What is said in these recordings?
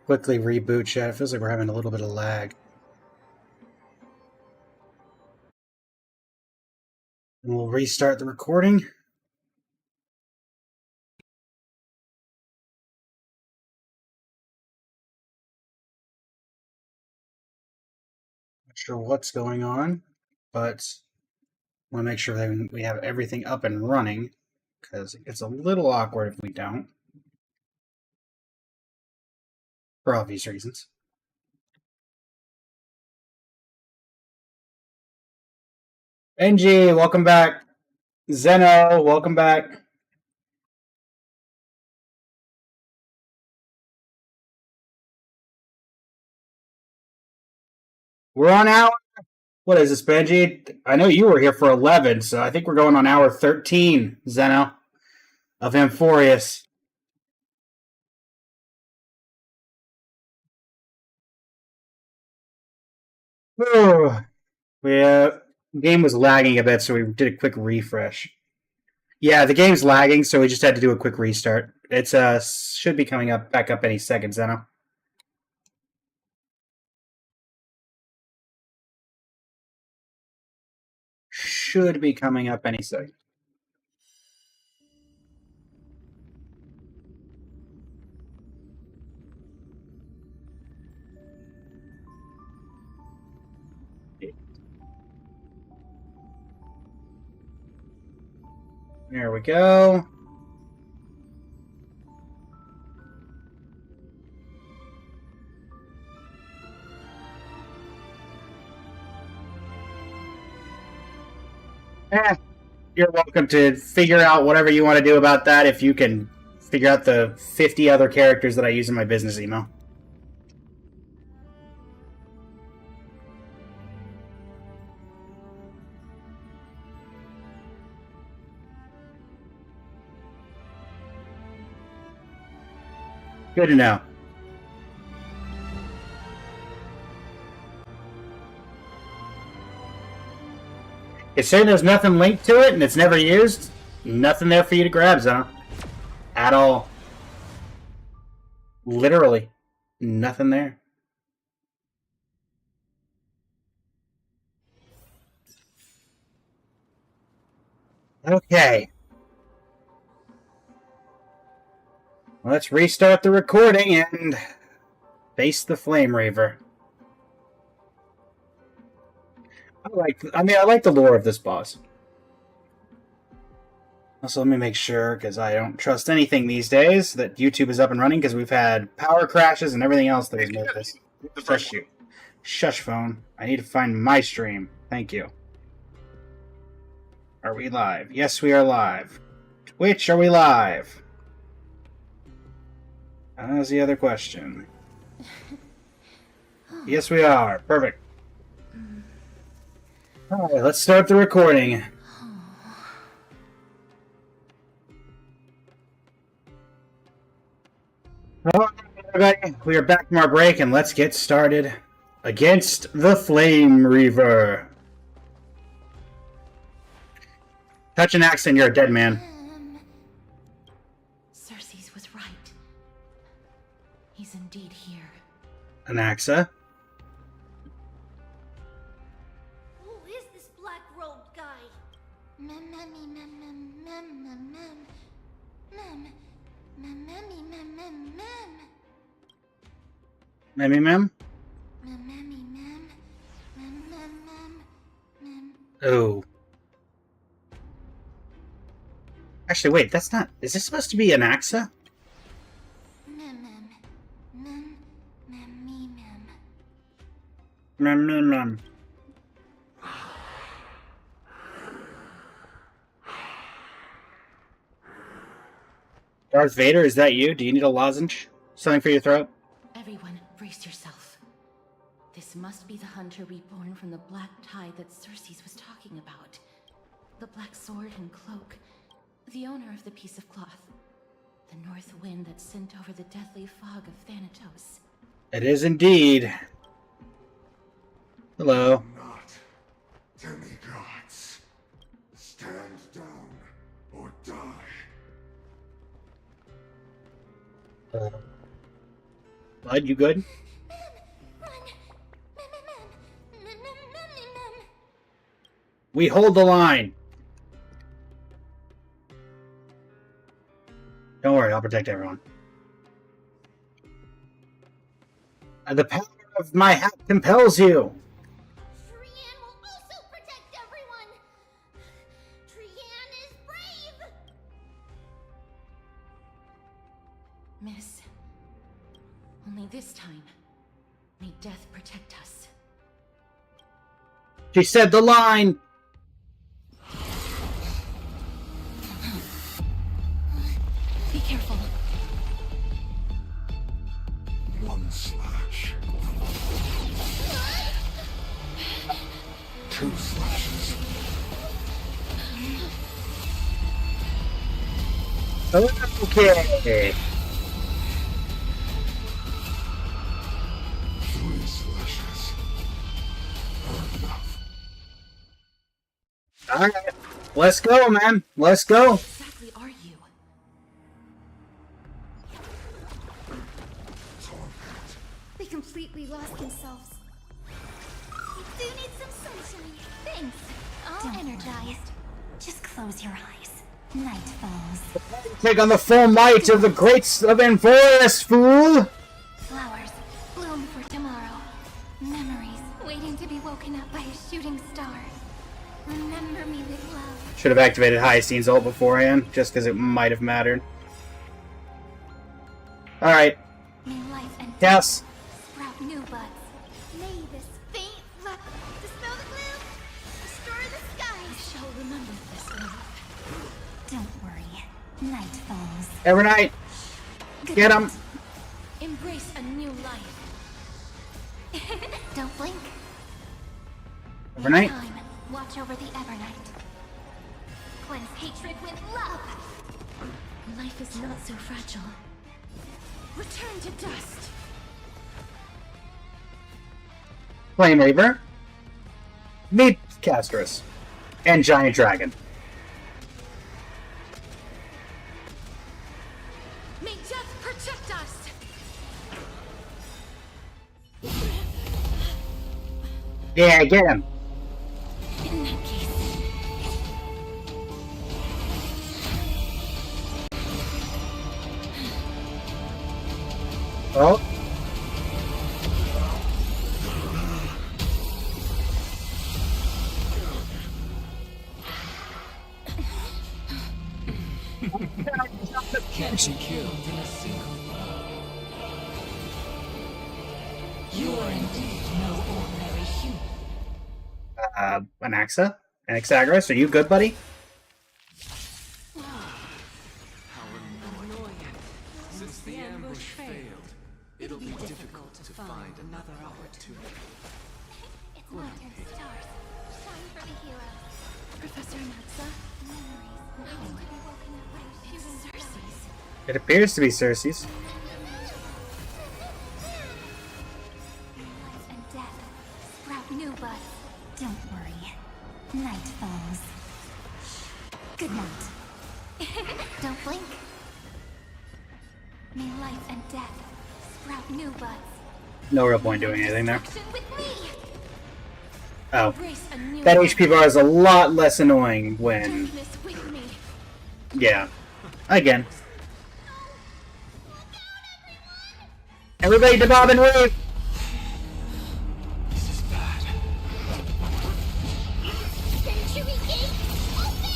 Quickly reboot chat. It feels like we're having a little bit of lag. And we'll restart the recording. Not sure what's going on, but I want to make sure that we have everything up and running, because it gets a little awkward if we don't, for obvious reasons. NG, welcome back. Zeno, welcome back. We're on hour. What is this, Benji? I know you were here for 11, so I think we're going on hour 13, Zeno, of AMPHOREUS. Game was lagging a bit, so we did a quick refresh. Yeah, the game's lagging, so we just had to do a quick restart. It's should be coming up back up any second, Zeno. Should be coming up any second. There we go. You're welcome to figure out whatever you want to do about that if you can figure out the 50 other characters that I use in my business email. Good to know. If saying there's nothing linked to it and it's never used, nothing there for you to grab, Zeno. At all. Literally. Nothing there. Okay. Let's restart the recording and face the Flame Reaver. I like the lore of this boss. Also, let me make sure, because I don't trust anything these days, that YouTube is up and running, because we've had power crashes and everything else that has made this. Shush you. Shush phone. I need to find my stream. Thank you. Are we live? Yes, we are live. Twitch, are we live? That's the other question. Yes, we are. Perfect. Alright, let's start the recording. Hello, everybody. We are back from our break, and let's get started. Against the Flame Reaver. Touch an axe and you're a dead man. Cersei's was right. He's indeed here. Anaxa. Who is this black-robed guy? Memmy mem? Oh. Actually, wait, that's not... Is this supposed to be Anaxa? Mem. Darth Vader, is that you? Do you need a lozenge? Something for your throat? Everyone, brace yourself. This must be the hunter reborn from the black tide that Cersei's was talking about. The black sword and cloak. The owner of the piece of cloth. The north wind that sent over the deathly fog of Thanatos. It is indeed. Hello. Not demigods. Stand down or die. Bud, you good? Run! Mem. We hold the line. Don't worry, I'll protect everyone. The power of my hat compels you. Trian will also protect everyone! Trian is brave! Miss, only this time, may death protect us. She said the line. Be careful. One slash. Two slashes. Okay. Three slashes. Enough. All right, let's go, man. Let's go. What exactly are you? They completely lost themselves. We do need some sunshine. Thanks. All energized. Just close your eyes. Night falls. Take on the full might of the greats of AMPHOREUS, fool. Flowers bloom for tomorrow. Memories waiting to be woken up by a shooting star. Remember me with love. Should have activated Hyacine's ult beforehand, just because it might have mattered. All right, May life and yes. sprout new buds. May this faint love dispel the gloom, restore the skies. I shall remember this love. Don't worry. Night falls. Every night, get him. Embrace a new life. Don't blink. Every night. Time, watch over the Evernight. Cleanse hatred with love. Life is not so fragile. Return to dust. Flame Reaver. Meet Castrus. And Giant Dragon. May death protect us. Yeah, get him. In that case, Oh. Can't be killed in a single blow. You are indeed no ordinary human. Anaxa? Anaxagoras, are you good, buddy? How annoying. Since the ambush failed, it'll be difficult to find another opportunity. It's my turn, stars. Shine for the heroes. Professor Naxa, Memories waiting to be woken up by a shooting star. Cersei's. It appears to be Cersei's. Life and death sprout new buds. Don't worry. Night falls. Good night. Don't blink. May life and death sprout new buds. No real point doing anything there. Action with me. Oh. Embrace a new That life. HP bar is a lot less annoying when... Darkness with me. Yeah. Again. Everybody to bob and weave! This is bad. Century gate open.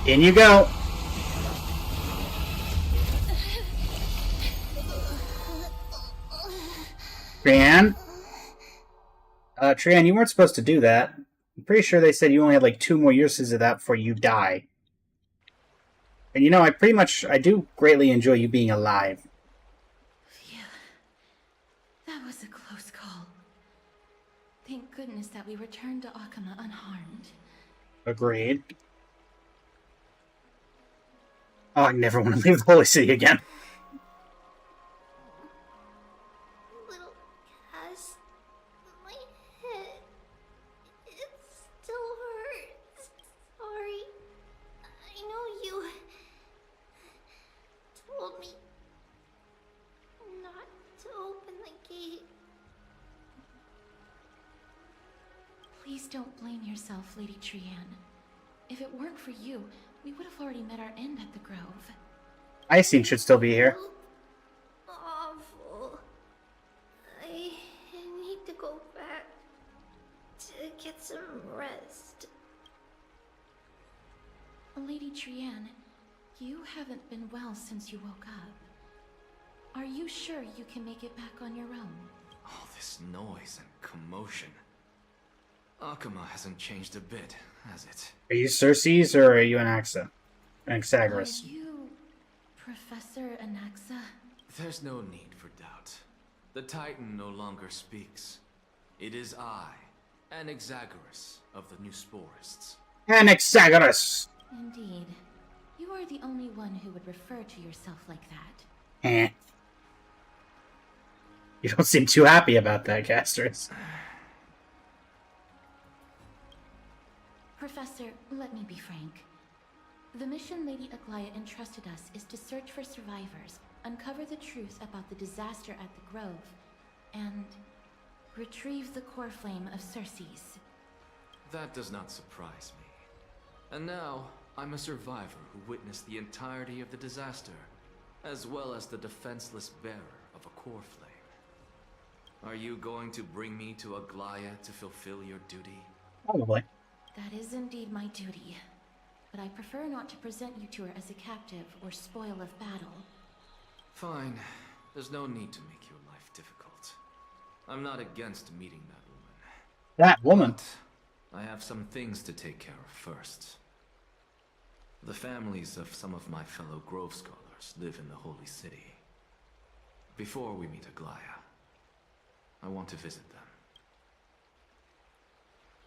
In you go. Trian? Trian, you weren't supposed to do that. I'm pretty sure they said you only had like 2 more uses of that before you die. And you know, I do greatly enjoy you being alive. Phew. That was a close call. Thank goodness that we returned to Akama unharmed. Agreed. Oh, I never want to leave the Holy City again. Little Cass, my head, it still hurts. Sorry. Please don't blame yourself, Lady Trianne. If it weren't for you, we would have already met our end at the Grove. Icing should still be here. Awful. I need to go back to get some rest. Lady Trianne, you haven't been well since you woke up. Are you sure you can make it back on your own? All this noise and commotion. Akuma hasn't changed a bit, has it? Are you Cersei's or are you Anaxa? Anaxagoras. Are you Professor Anaxa? There's no need for doubt. The Titan no longer speaks. It is I, Anaxagoras of the New Sporists. Anaxagoras! Indeed. You are the only one who would refer to yourself like that. Eh. You don't seem too happy about that, Casters. Professor, let me be frank. The mission Lady Aglaya entrusted us is to search for survivors, uncover the truth about the disaster at the Grove, and retrieve the core flame of Cersei's. That does not surprise me. And now, I'm a survivor who witnessed the entirety of the disaster, as well as the defenseless bearer of a core flame. Are you going to bring me to Aglaya to fulfill your duty? Probably. That is indeed my duty, but I prefer not to present you to her as a captive or spoil of battle. Fine. There's no need to make your life difficult. I'm not against meeting that woman. That woman? But I have some things to take care of first. The families of some of my fellow Grove Scholars live in the Holy City. Before we meet Aglaya, I want to visit them.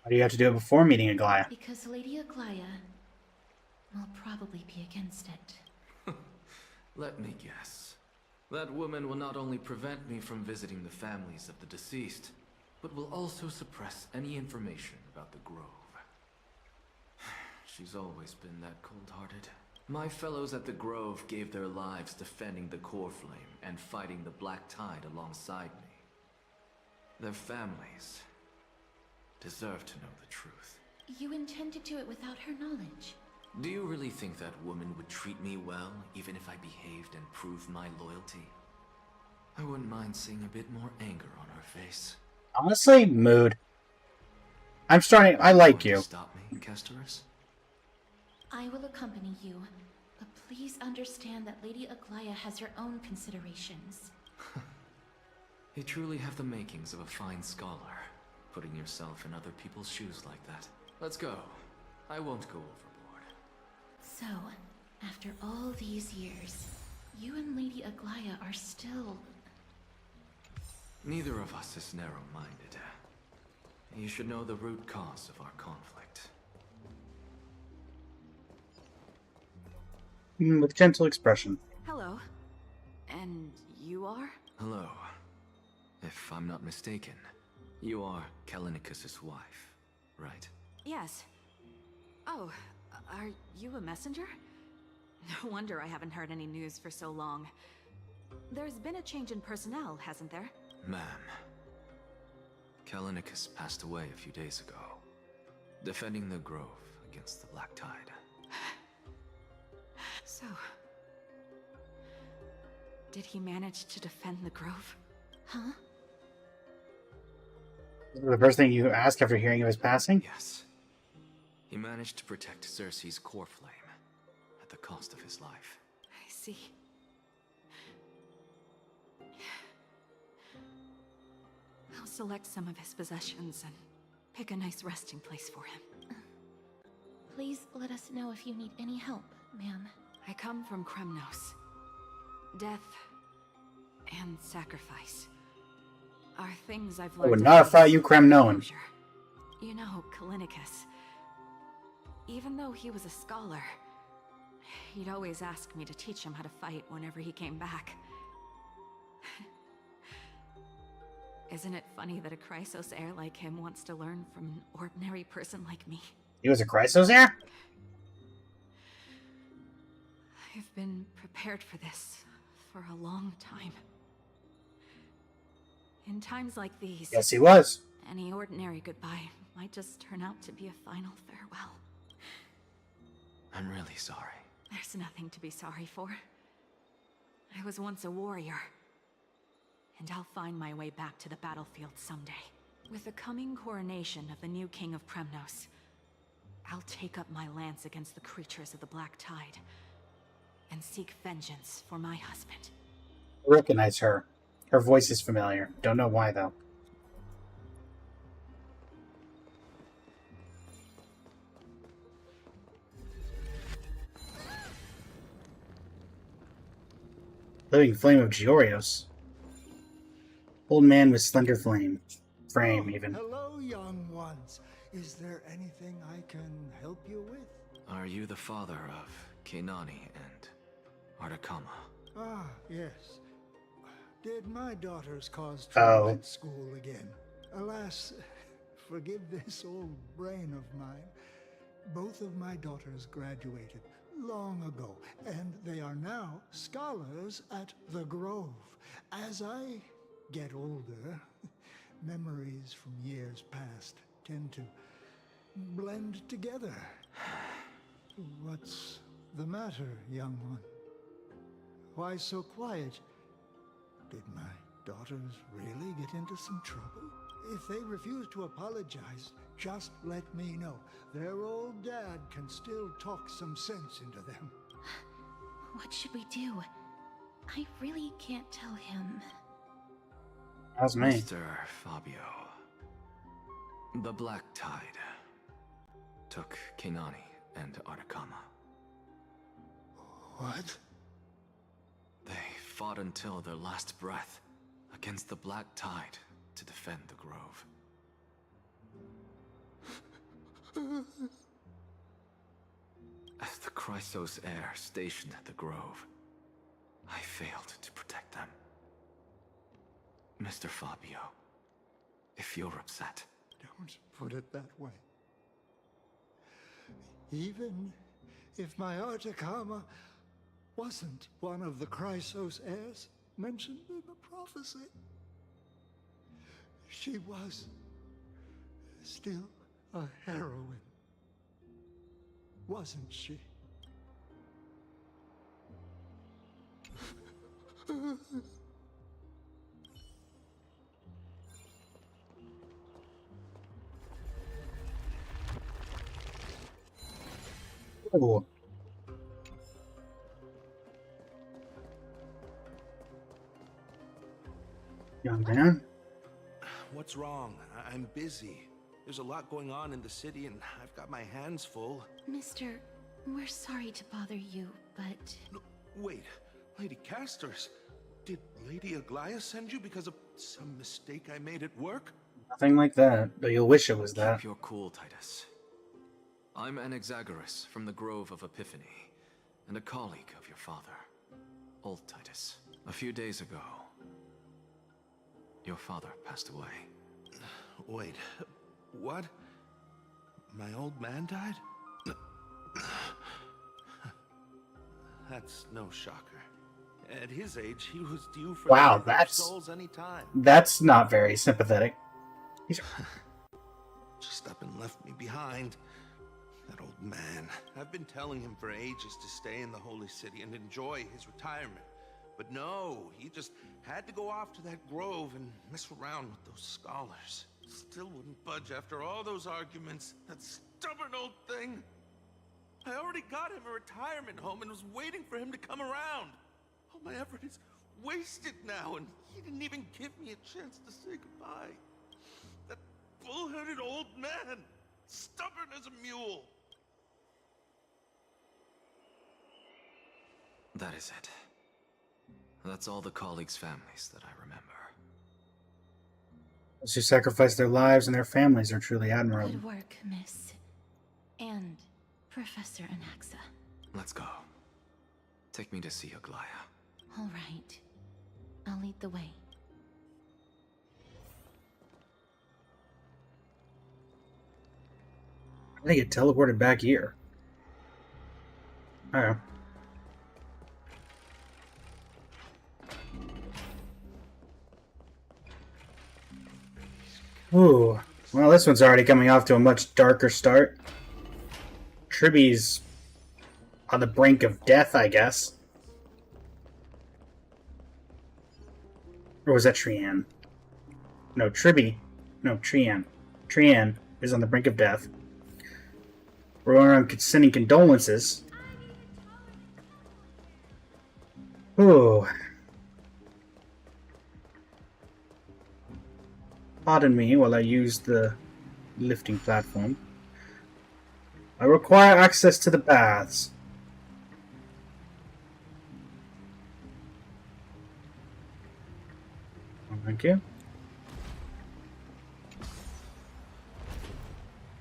Why do you have to do it before meeting Aglaya? Because Lady Aglaya will probably be against it. Let me guess. That woman will not only prevent me from visiting the families of the deceased, but will also suppress any information about the Grove. She's always been that cold-hearted. My fellows at the Grove gave their lives defending the core flame and fighting the Black Tide alongside me. Their families deserve to know the truth. You intend to do it without her knowledge. Do you really think that woman would treat me well, even if I behaved and proved my loyalty? I wouldn't mind seeing a bit more anger on her face. Honestly, mood. I like you. Stop me, Castorus? I will accompany you, but please understand that Lady Aglaya has her own considerations. You truly have the makings of a fine scholar, putting yourself in other people's shoes like that. Let's go. I won't go overboard. So, after all these years, you and Lady Aglaya are still... Neither of us is narrow-minded. You should know the root cause of our conflict. With gentle expression. Hello. And you are? Hello. If I'm not mistaken, you are Kallinicus's wife, right? Yes. Oh, are you a messenger? No wonder I haven't heard any news for so long. There's been a change in personnel, hasn't there? Ma'am, Kallinicus passed away a few days ago, defending the Grove against the Black Tide. So... did he manage to defend the Grove? Huh? The first thing you ask after hearing of his passing? Yes. He managed to protect Cersei's core flame at the cost of his life. I see. I'll select some of his possessions and pick a nice resting place for him. Please let us know if you need any help, ma'am. I come from Kremnos. Death and sacrifice are things I've learned. I would not have thought you Kremnoan. You know, Kallinicus. Even though he was a scholar, he'd always ask me to teach him how to fight whenever he came back. Isn't it funny that a Chrysos heir like him wants to learn from an ordinary person like me? He was a Chrysos heir? I've been prepared for this for a long time. In times like these, Yes, he was. any ordinary goodbye might just turn out to be a final farewell. I'm really sorry. There's nothing to be sorry for. I was once a warrior, and I'll find my way back to the battlefield someday. With the coming coronation of the new king of Premnos, I'll take up my lance against the creatures of the Black Tide, and seek vengeance for my husband. I recognize her. Her voice is familiar. Don't know why, though. Living flame of Georios. Old man with slender frame, even. Hello, young ones. Is there anything I can help you with? Are you the father of Keinani and Artakama? Ah, yes. Did my daughters cause trouble at school again? Alas, forgive this old brain of mine. Both of my daughters graduated long ago, and they are now scholars at the Grove. As I get older, memories from years past tend to blend together. What's the matter, young one? Why so quiet? Did my daughters really get into some trouble? If they refuse to apologize, just let me know. Their old dad can still talk some sense into them. What should we do? I really can't tell him. That's me. Mr. Fabio. The Black Tide took Keinani and Artakama. What? They fought until their last breath against the Black Tide to defend the Grove. As the Chrysos heir stationed at the Grove, I failed to protect them. Mr. Fabio, if you're upset... Don't put it that way. Even if my Artakama wasn't one of the Chrysos heirs mentioned in the prophecy, she was still a heroine, wasn't she? Ooh. Young man. What's wrong? I'm busy. There's a lot going on in the city and I've got my hands full. Mister, we're sorry to bother you, but... No, wait, Lady Casters, did Lady Aglaia send you because of some mistake I made at work? Nothing like that, though you'll wish it was that. Keep your cool, Titus. I'm Anaxagoras from the Grove of Epiphany, and a colleague of your father, old Titus. A few days ago, your father passed away. Wait, what? My old man died? That's no shocker. At his age, he was due for Wow, the that's souls any time. That's not very sympathetic. Just up and left me behind. That old man. I've been telling him for ages to stay in the Holy City and enjoy his retirement. But no, he just had to go off to that grove and mess around with those scholars. Still wouldn't budge after all those arguments. That stubborn old thing. I already got him a retirement home and was waiting for him to come around. All my effort is wasted now, and he didn't even give me a chance to say goodbye. That bull-headed old man. Stubborn as a mule. That is it. That's all the colleagues' families that I remember. Those who sacrifice their lives and their families are truly admirable. Good work, Miss. And Professor Anaxa. Let's go. Take me to see Aglaia. All right. I'll lead the way. I think it teleported back here. Oh. Ooh. Well, this one's already coming off to a much darker start. Tribby's on the brink of death, I guess. Or was that Trian? No, Tribby. No, Trian. Trian is on the brink of death. We're sending condolences. Ooh. Pardon me while I use the lifting platform. I require access to the baths. Thank you.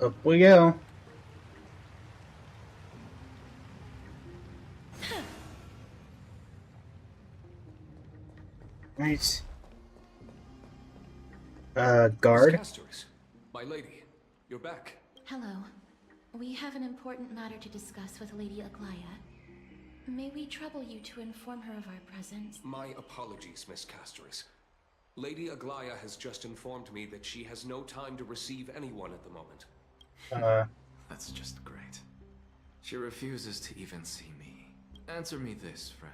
Up we go. Right. Guard. Miss my lady, you're back. Hello. We have an important matter to discuss with Lady Aglaya. May we trouble you to inform her of our presence? My apologies, Miss Castoris. Lady Aglaya has just informed me that she has no time to receive anyone at the moment. That's just great. She refuses to even see me. Answer me this, friend.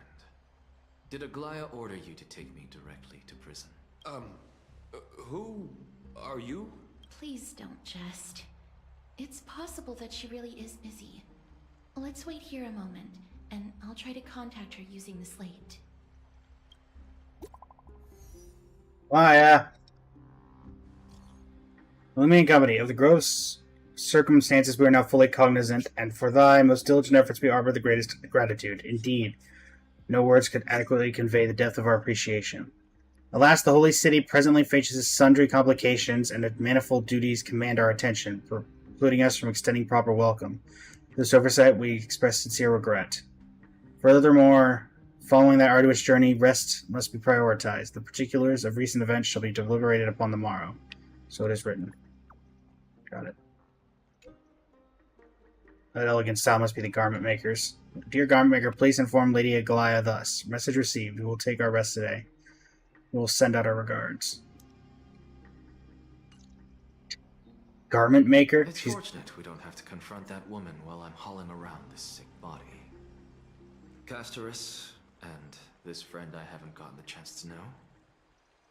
Did Aglaya order you to take me directly to prison? Who are you? Please don't jest. It's possible that she really is busy. Let's wait here a moment, and I'll try to contact her using the slate. Why, Limiting company of the gross circumstances we are now fully cognizant, and for thy most diligent efforts we arbor the greatest gratitude. Indeed, no words could adequately convey the depth of our appreciation. Alas, the holy city presently faces sundry complications, and its manifold duties command our attention, precluding us from extending proper welcome. For this oversight we express sincere regret. Furthermore, following that arduous journey, rest must be prioritized. The particulars of recent events shall be deliberated upon the morrow. So it is written. Got it. That elegant style must be the garment makers. Dear garment maker, please inform Lady Aglaya thus. Message received. We will take our rest today. We will send out our regards. Garment maker? It's fortunate we don't have to confront that woman while I'm hauling around this sick body. Castoris, and this friend I haven't gotten the chance to know,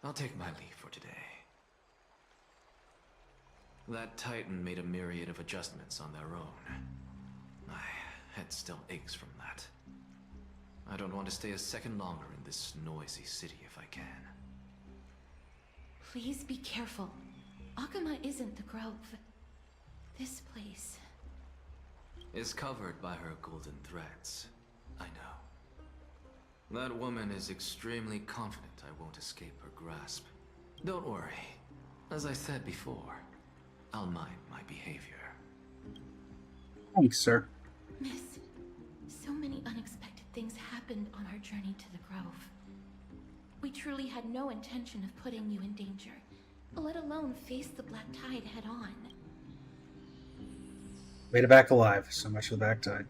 I'll take my leave for today. That Titan made a myriad of adjustments on their own. My head still aches from that. I don't want to stay a second longer in this noisy city if I can. Please be careful. Akama isn't the Grove. This place is covered by her golden threads. I know. That woman is extremely confident I won't escape her grasp. Don't worry. As I said before, I'll mind my behavior. Thanks, sir. Miss, so many unexpected things happened on our journey to the Grove. We truly had no intention of putting you in danger, let alone face the Black Tide head-on. Made it back alive. So much for the Black Tide.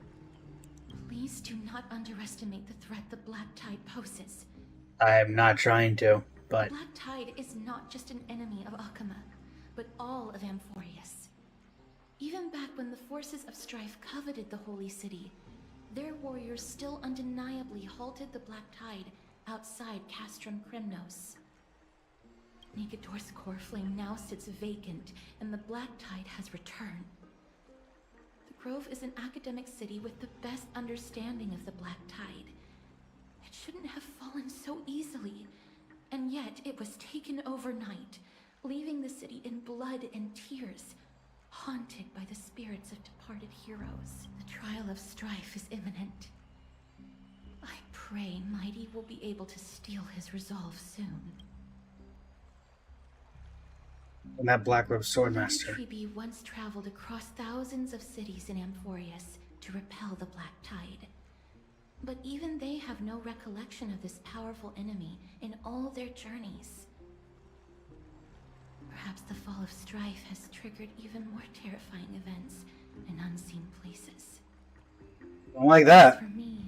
Please do not underestimate the threat the Black Tide poses. I am not trying to, but... The Black Tide is not just an enemy of Akama, but all of AMPHOREUS. Even back when the forces of strife coveted the Holy City, their warriors still undeniably halted the Black Tide outside Castrum Kremnos. Negador's core flame now sits vacant, and the Black Tide has returned. The Grove is an academic city with the best understanding of the Black Tide. It shouldn't have fallen so easily, and yet it was taken overnight, leaving the city in blood and tears, haunted by the spirits of departed heroes. The trial of strife is imminent. I pray Mighty will be able to steal his resolve soon. And that black-robed swordmaster. Tribi once traveled across thousands of cities in AMPHOREUS to repel the Black Tide. But even they have no recollection of this powerful enemy in all their journeys. Perhaps the fall of strife has triggered even more terrifying events in unseen places. Don't like that. As for me,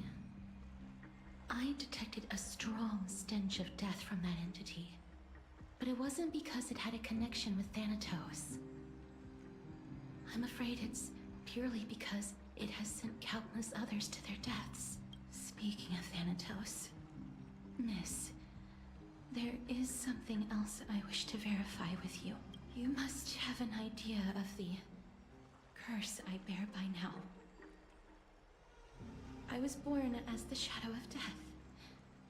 I detected a strong stench of death from that entity. But it wasn't because it had a connection with Thanatos. I'm afraid it's purely because it has sent countless others to their deaths. Speaking of Thanatos, Miss, there is something else I wish to verify with you. You must have an idea of the curse I bear by now. I was born as the shadow of death,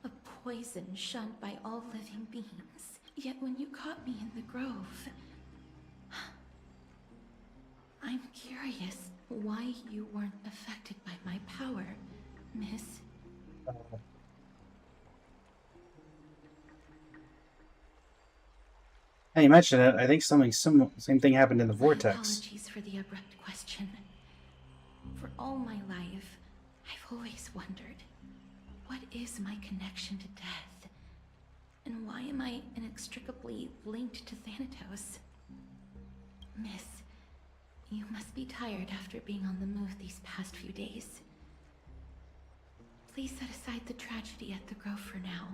a poison shunned by all living beings. Yet when you caught me in the grove, I'm curious why you weren't affected by my power, Miss. Hey, you mentioned it. I think same thing happened in the vortex. Apologies for the abrupt question. For all my life, I've always wondered, what is my connection to death? And why am I inextricably linked to Thanatos? Miss, you must be tired after being on the move these past few days. Please set aside the tragedy at the grove for now,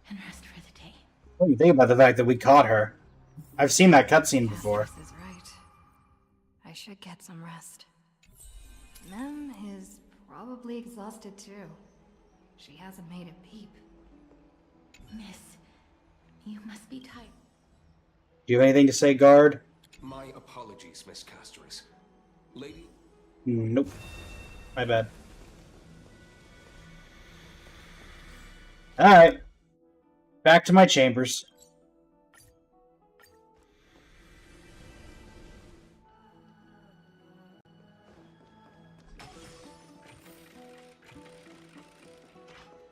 and rest for the day. What do you think about the fact that we caught her? I've seen that cutscene before. This is right. I should get some rest. Mem is probably exhausted too. She hasn't made a peep. Miss, you must be tired. Do you have anything to say, guard? My apologies, Miss Castorus. Lady? Nope. My bad. Alright. Back to my chambers.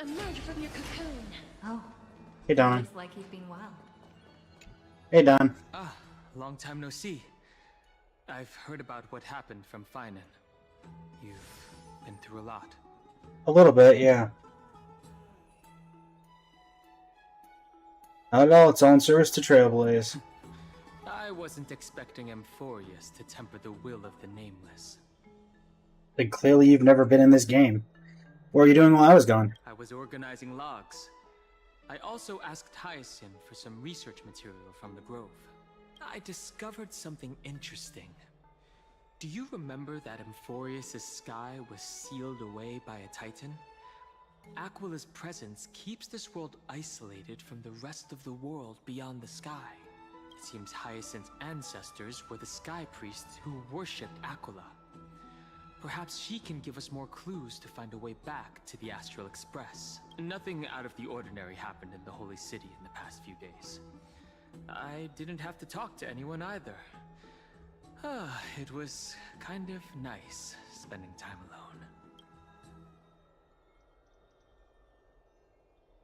Emerge from your cocoon. Oh. Hey, Donna. Looks like he's been well. Hey, Don. Ah, long time no see. I've heard about what happened from Finan. You've been through a lot. A little bit, yeah. Not at all its own service to Trailblaze. I wasn't expecting AMPHOREUS to temper the will of the Nameless. Then clearly you've never been in this game. What were you doing while I was gone? I was organizing logs. I also asked Hyacinth for some research material from the grove. I discovered something interesting. Do you remember that AMPHOREUS' sky was sealed away by a titan? Aquila's presence keeps this world isolated from the rest of the world beyond the sky. It seems Hyacinth's ancestors were the sky priests who worshipped Aquila. Perhaps she can give us more clues to find a way back to the Astral Express. Nothing out of the ordinary happened in the Holy City in the past few days. I didn't have to talk to anyone either. It was kind of nice spending time alone.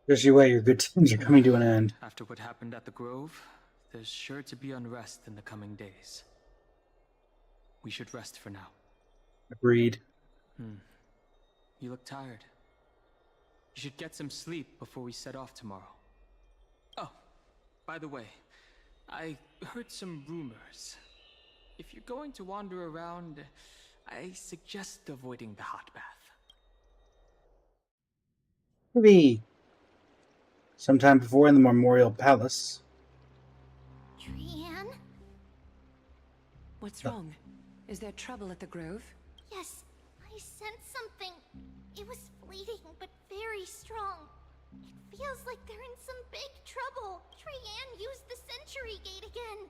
Just you wait, your good times are coming to an end. After what happened at the Grove, there's sure to be unrest in the coming days. We should rest for now. Agreed. You look tired. You should get some sleep before we set off tomorrow. Oh, by the way, I heard some rumors. If you're going to wander around, I suggest avoiding the hot bath. Maybe sometime before in the Memorial Palace. Trianne? What's wrong? Is there trouble at the Grove? Yes, I sensed something. It was fleeting, but very strong. It feels like they're in some big trouble. Trianne used the Century Gate again.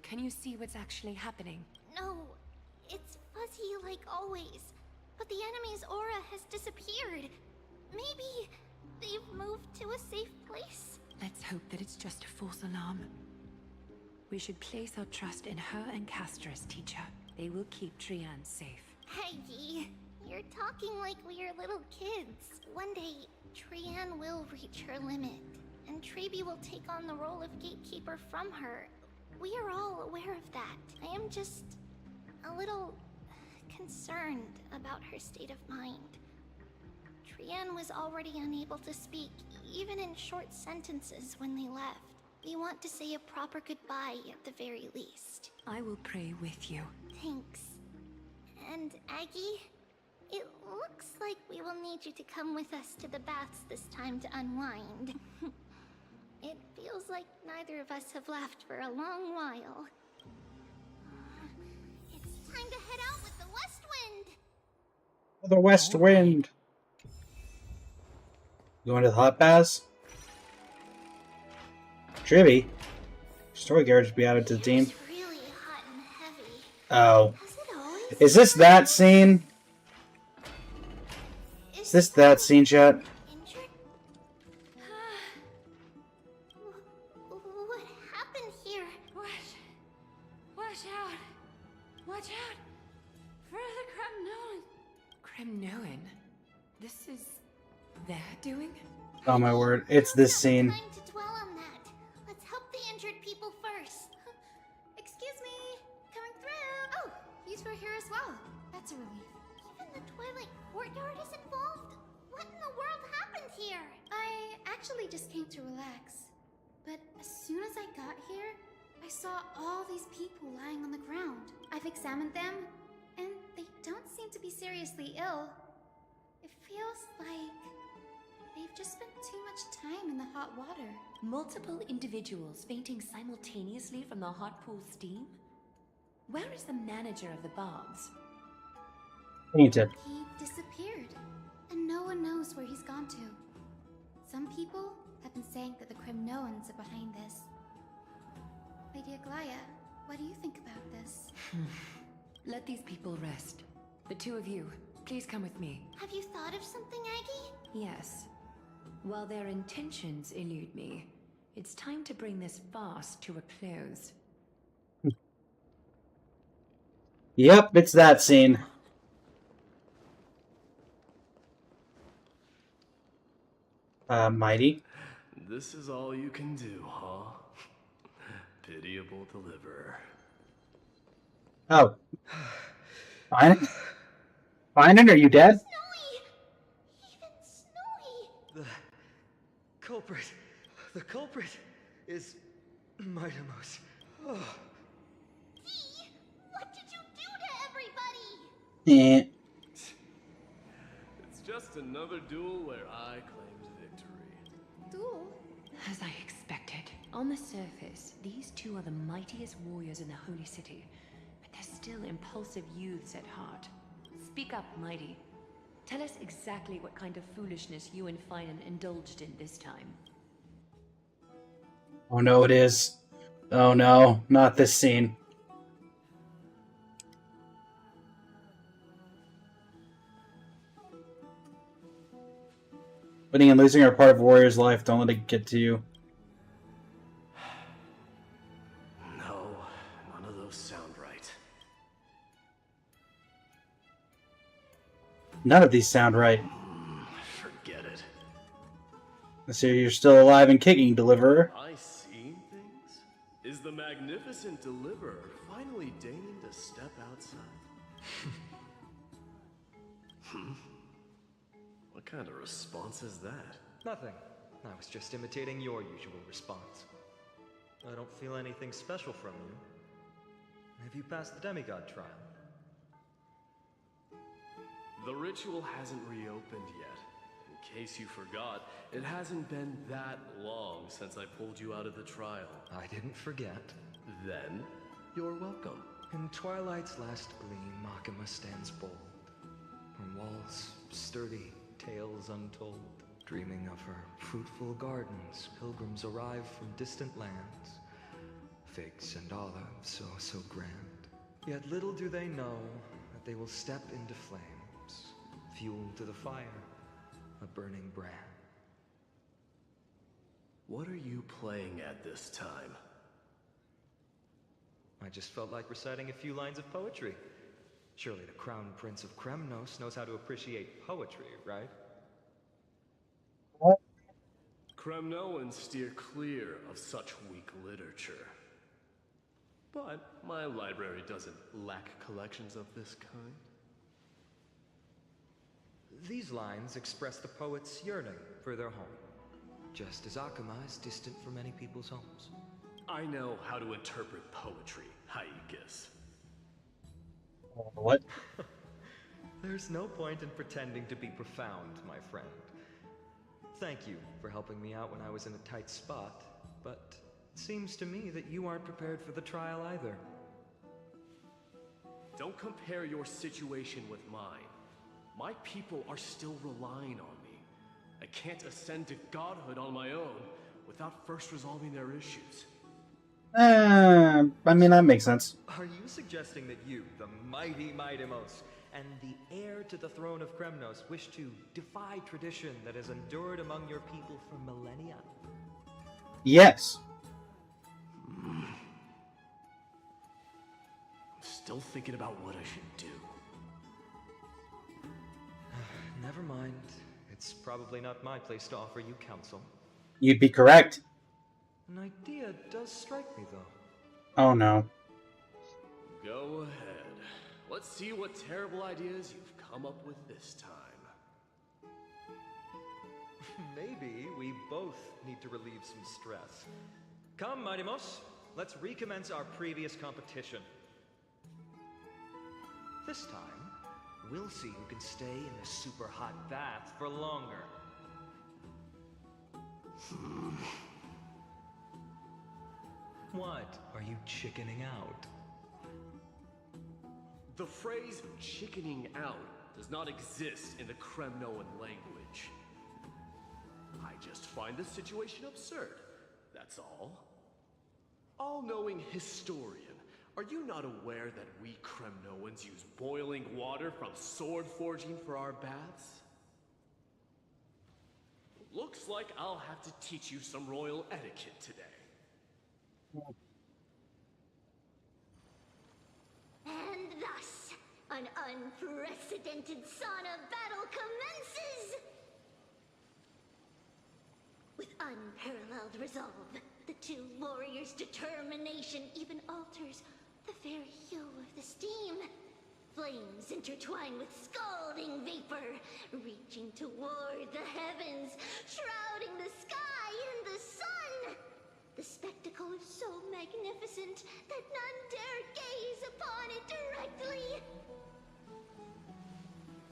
Can you see what's actually happening? No, it's fuzzy like always. But the enemy's aura has disappeared. Maybe they've moved to a safe place? Let's hope that it's just a false alarm. We should place our trust in her and Castorus, teacher. They will keep Trianne safe. Aggie, you're talking like we're little kids. One day, Trianne will reach her limit, and Trebi will take on the role of gatekeeper from her. We are all aware of that. I am just a little concerned about her state of mind. Trianne was already unable to speak, even in short sentences when they left. We want to say a proper goodbye at the very least. I will pray with you. Thanks. And Aggie, it looks like we will need you to come with us to the baths this time to unwind. It feels like neither of us have laughed for a long while. The west wind. Going to the hot baths? Tribby? Story garage be added to the team. Really hot and heavy. Oh. Has it always Is this that scene? Is this that scene, chat? injured? What happened here? Watch out! Watch out! For the Kremnoan! Kremnoan? This is their doing? Oh my word, it's this scene. Time to dwell on that. Let's help the injured people first. Excuse me! Coming through! Oh, you two are here as well. That's a relief. Even the Twilight Courtyard is involved? What in the world happened here? I actually just came to relax. But as soon as I got here, I saw all these people lying on the ground. I've examined them, and they don't seem to be seriously ill. It feels like they've just spent too much time in the hot water. Multiple individuals fainting simultaneously from the hot pool steam? Where is the manager of the baths? Painted. He disappeared, and no one knows where he's gone to. Some people have been saying that the Kremnoans are behind this. Lady Aglaya, what do you think about this? Let these people rest. The two of you, please come with me. Have you thought of something, Aggie? Yes. While their intentions elude me, it's time to bring this farce to a close. Yep, it's that scene. Mighty. This is all you can do, huh? Pitiable deliverer. Oh. Fine. Fine, are you dead? Snowy! Even Snowy! The culprit is Mightimos. Oh. Dee, what did you do to everybody? Eh. It's just another duel where I claimed victory. Duel? As I expected. On the surface, these two are the mightiest warriors in the Holy City, but they're still impulsive youths at heart. Speak up, Mighty. Tell us exactly what kind of foolishness you and Finan indulged in this time. Oh no, it is. Oh no, not this scene. Winning and losing are part of a warrior's life. Don't let it get to you. No, none of those sound right. None of these sound right. Forget it. So you're still alive and kicking, Deliverer. I seen things? Is the magnificent deliverer finally deigning to step outside? What kind of response is that? Nothing. I was just imitating your usual response. I don't feel anything special from you. Have you passed the demigod trial? The ritual hasn't reopened yet. In case you forgot, it hasn't been that long since I pulled you out of the trial. I didn't forget. Then, you're welcome. In twilight's last gleam, Makima stands bold. Her walls sturdy, tales untold. Dreaming of her fruitful gardens, pilgrims arrive from distant lands. Figs and olives, so grand. Yet little do they know that they will step into flames, fuel to the fire, a burning brand. What are you playing at this time? I just felt like reciting a few lines of poetry. Surely the Crown Prince of Kremnos knows how to appreciate poetry, right? Kremnoans steer clear of such weak literature. But my library doesn't lack collections of this kind. These lines express the poet's yearning for their home, just as Akuma is distant from many people's homes. I know how to interpret poetry, Haikis. What? There's no point in pretending to be profound, my friend. Thank you for helping me out when I was in a tight spot, but it seems to me that you aren't prepared for the trial either. Don't compare your situation with mine. My people are still relying on me. I can't ascend to godhood on my own without first resolving their issues. I mean, that makes sense. Are you suggesting that you, the mighty Mightimos, and the heir to the throne of Kremnos, wish to defy tradition that has endured among your people for millennia? Yes. I'm still thinking about what I should do. Never mind. It's probably not my place to offer you counsel. You'd be correct. An idea does strike me, though. Oh no. Go ahead. Let's see what terrible ideas you've come up with this time. Maybe we both need to relieve some stress. Come, Mightimos, let's recommence our previous competition. This time, we'll see who can stay in the super hot bath for longer. What? Are you chickening out? The phrase chickening out does not exist in the Kremnoan language. I just find the situation absurd, that's all. All-knowing historian, are you not aware that we Kremnoans use boiling water from sword forging for our baths? Looks like I'll have to teach you some royal etiquette today. And thus, an unprecedented sauna battle commences! With unparalleled resolve, the two warriors' determination even alters the very hue of the steam. Flames intertwine with scalding vapor, reaching toward the heavens, shrouding the sky and the sun. The spectacle is so magnificent that none dare gaze upon it directly.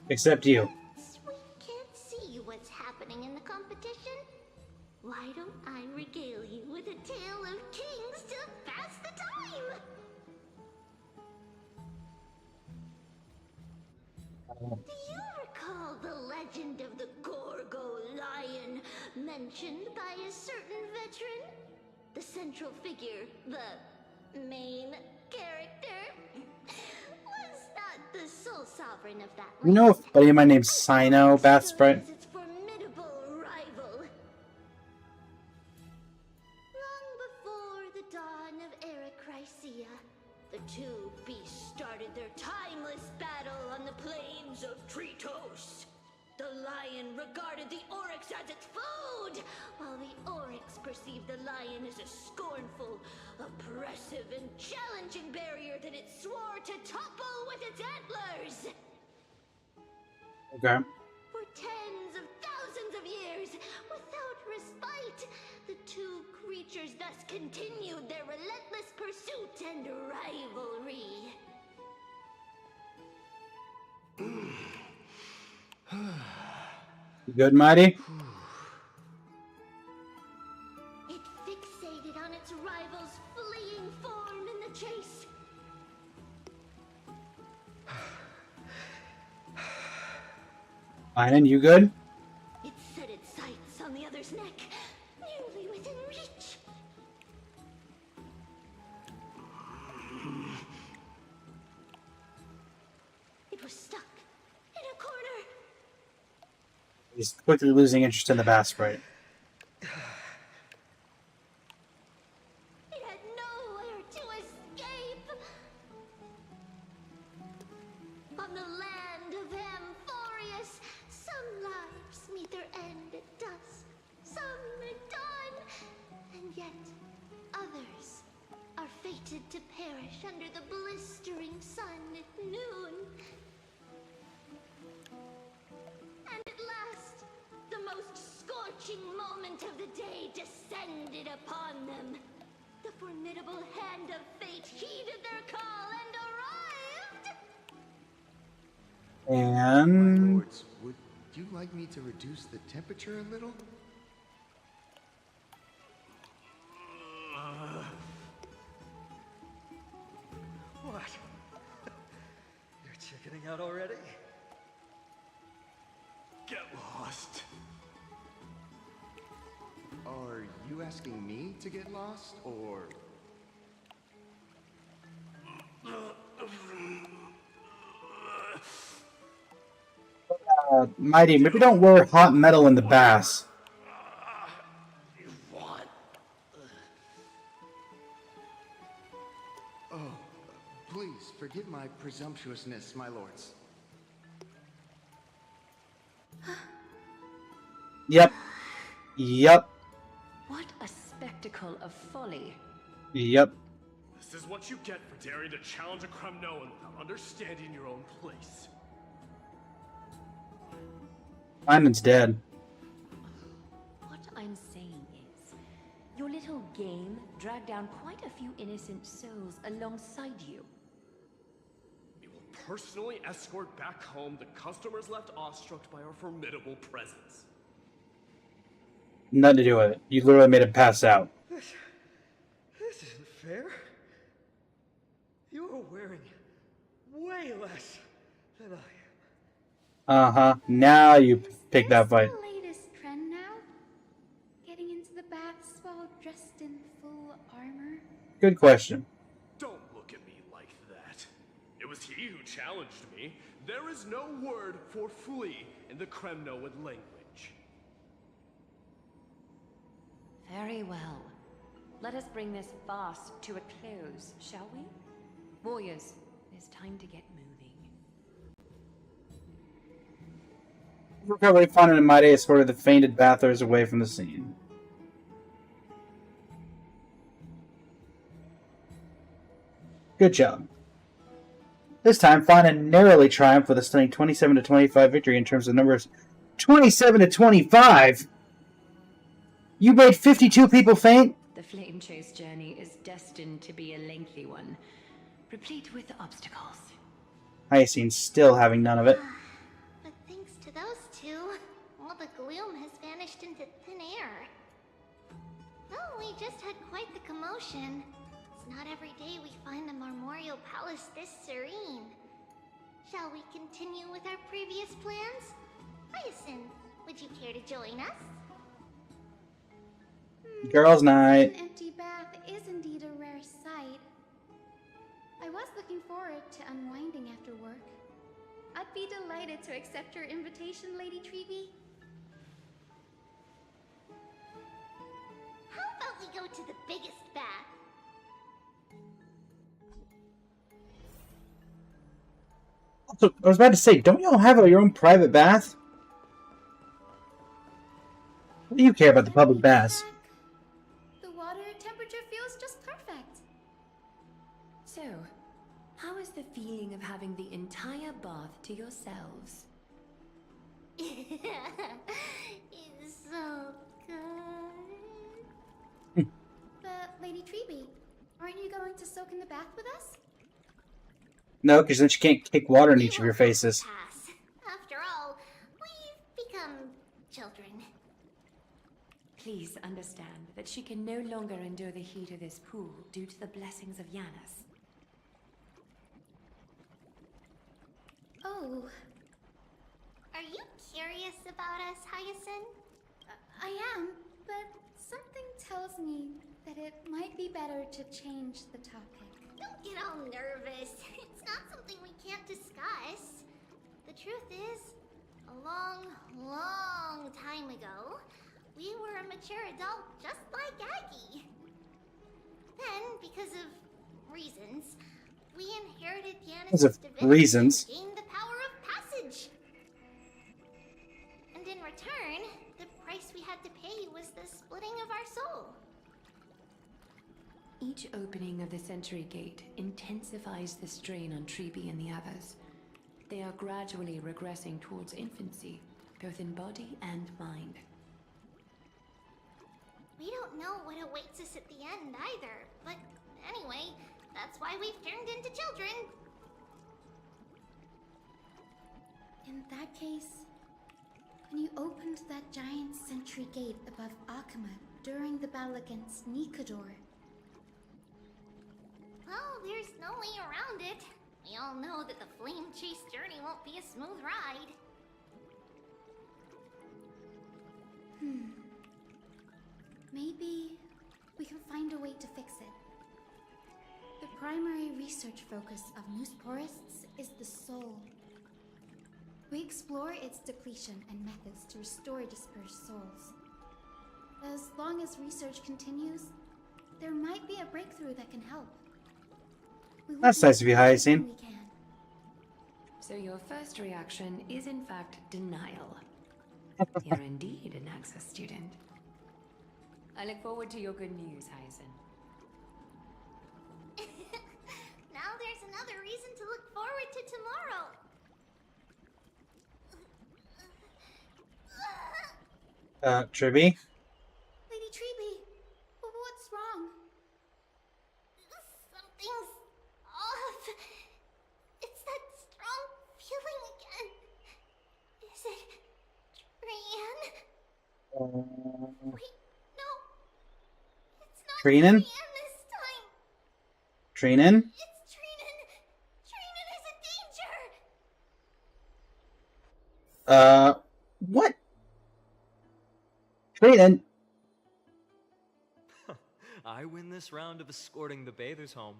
Except you. We can't see what's happening in the competition. Why don't I regale you with a tale of kings to pass the time? Do you recall the legend of the Gorgo lion mentioned by a certain veteran? The central figure, the main character, was not the sole sovereign of that land. You know if buddy of mine named Sino Bath Sprite? Its formidable rival. Long before the dawn of Erechrysia, the two beasts started their timeless battle on the plains of Tritos. The lion regarded the oryx as its food, while the oryx perceived the lion as a scornful, oppressive, and challenging barrier that it swore to topple with its antlers. Okay. For tens of thousands of years, without respite, the two creatures thus continued their relentless pursuit and rivalry. You good, Mighty? It fixated on its rival's fleeing form in the chase. Ian, you good? It set its sights on the other's neck, nearly within reach. It was stuck in a corner. He's quickly losing interest in the Bath Sprite. It had nowhere to escape. On the land of AMPHOREUS, some lives meet their end at dusk, some at dawn, and yet others are fated to perish under the blistering sun at noon. And at last, the most scorching moment of the day descended upon them. The formidable hand of fate heeded their call and arrived! And... Lords, would you like me to reduce the temperature a little? What? You're chickening out already? get lost. Are you asking me to get lost, or... Mighty, maybe don't wear hot metal in the baths. What? Oh, please forgive my presumptuousness, my lords. Yep. Yep. What a spectacle of folly. Yep. This is what you get for daring to challenge a Kremnoan without understanding your own place. Simon's dead. What I'm saying is, your little game dragged down quite a few innocent souls alongside you. We will personally escort back home the customers left awestruck by our formidable presence. Nothing to do with it. You literally made him pass out. This isn't fair. You are wearing way less than I am. Uh-huh. Now you pick that fight. Is this the latest trend now? Getting into the baths while dressed in full armor? Good question. Don't look at me like that. It was he who challenged me. There is no word for flee in the Kremnoan language. Very well. Let us bring this farce to a close, shall we? Warriors, it is time to get moving. Recovery Fun and Mighty escorted the fainted bathers away from the scene. Good job. This time, Fauna narrowly triumphed with a stunning 27-25 victory in terms of numbers. 27-25? You made 52 people faint? The Flame Chase journey is destined to be a lengthy one, replete with obstacles. Hyacin's still having none of it. But thanks to those two, all the gloom has vanished into thin air. Well, we just had quite the commotion. It's not every day we find the Marmorial Palace this serene. Shall we continue with our previous plans? Hyacinth, would you care to join us? Girls' night. An empty bath is indeed a rare sight. I was looking forward to unwinding after work. I'd be delighted to accept your invitation, Lady Treeby. How about we go to the biggest bath? Also, I was about to say, don't y'all have your own private bath? What do you care about the public baths? The water temperature feels just perfect. So, how is the feeling of having the entire bath to yourselves? It's so good. But, Lady Treeby, aren't you going to soak in the bath with us? No, because then she can't kick water in each of your faces. Pass. After all, we've become children. Please understand that she can no longer endure the heat of this pool due to the blessings of Yanis. Oh. Are you curious about us, Hyacinth? I am, but something tells me that it might be better to change the topic. Don't get all nervous. It's not something we can't discuss. The truth is, a long, long time ago, we were a mature adult just like Aggie. Then, because of reasons, we inherited Because of Yanis' divinity reasons. and gained the power of passage. And in return, the price we had to pay was the splitting of our soul. Each opening of the Century Gate intensifies the strain on Treeby and the others. They are gradually regressing towards infancy, both in body and mind. We don't know what awaits us at the end either, but anyway, that's why we've turned into children. In that case, when you opened that giant sentry gate above Akama during the battle against Nikador, Well, there's no way around it. We all know that the Flame Chase journey won't be a smooth ride. Maybe we can find a way to fix it. The primary research focus of AMPHOREUS is the soul. We explore its depletion and methods to restore dispersed souls. As long as research continues, there might be a breakthrough that can help. That's nice of you, Hyacinth. So your first reaction is in fact denial. You're indeed an Access student. I look forward to your good news, Hyacinth. Now there's another reason to look forward to tomorrow. Tribby? Lady Treby, what's wrong? Something's off. It's that strong feeling again. Is it Trian? Wait, no. It's not Trian? Trian this time. Trian? It's Trian. Trian is in danger. What? Trian? I win this round of escorting the bathers home.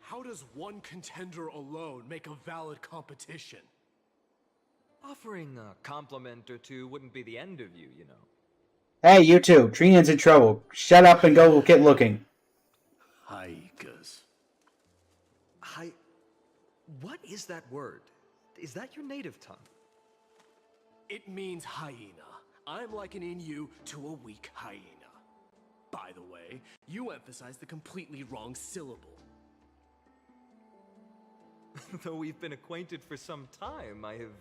How does one contender alone make a valid competition? Offering a compliment or two wouldn't be the end of you, you know. Hey, you two. Trian's in trouble. Shut up and go get looking. Haikas. What is that word? Is that your native tongue? It means hyena. I'm likening you to a weak hyena. By the way, you emphasize the completely wrong syllable. Though we've been acquainted for some time, I have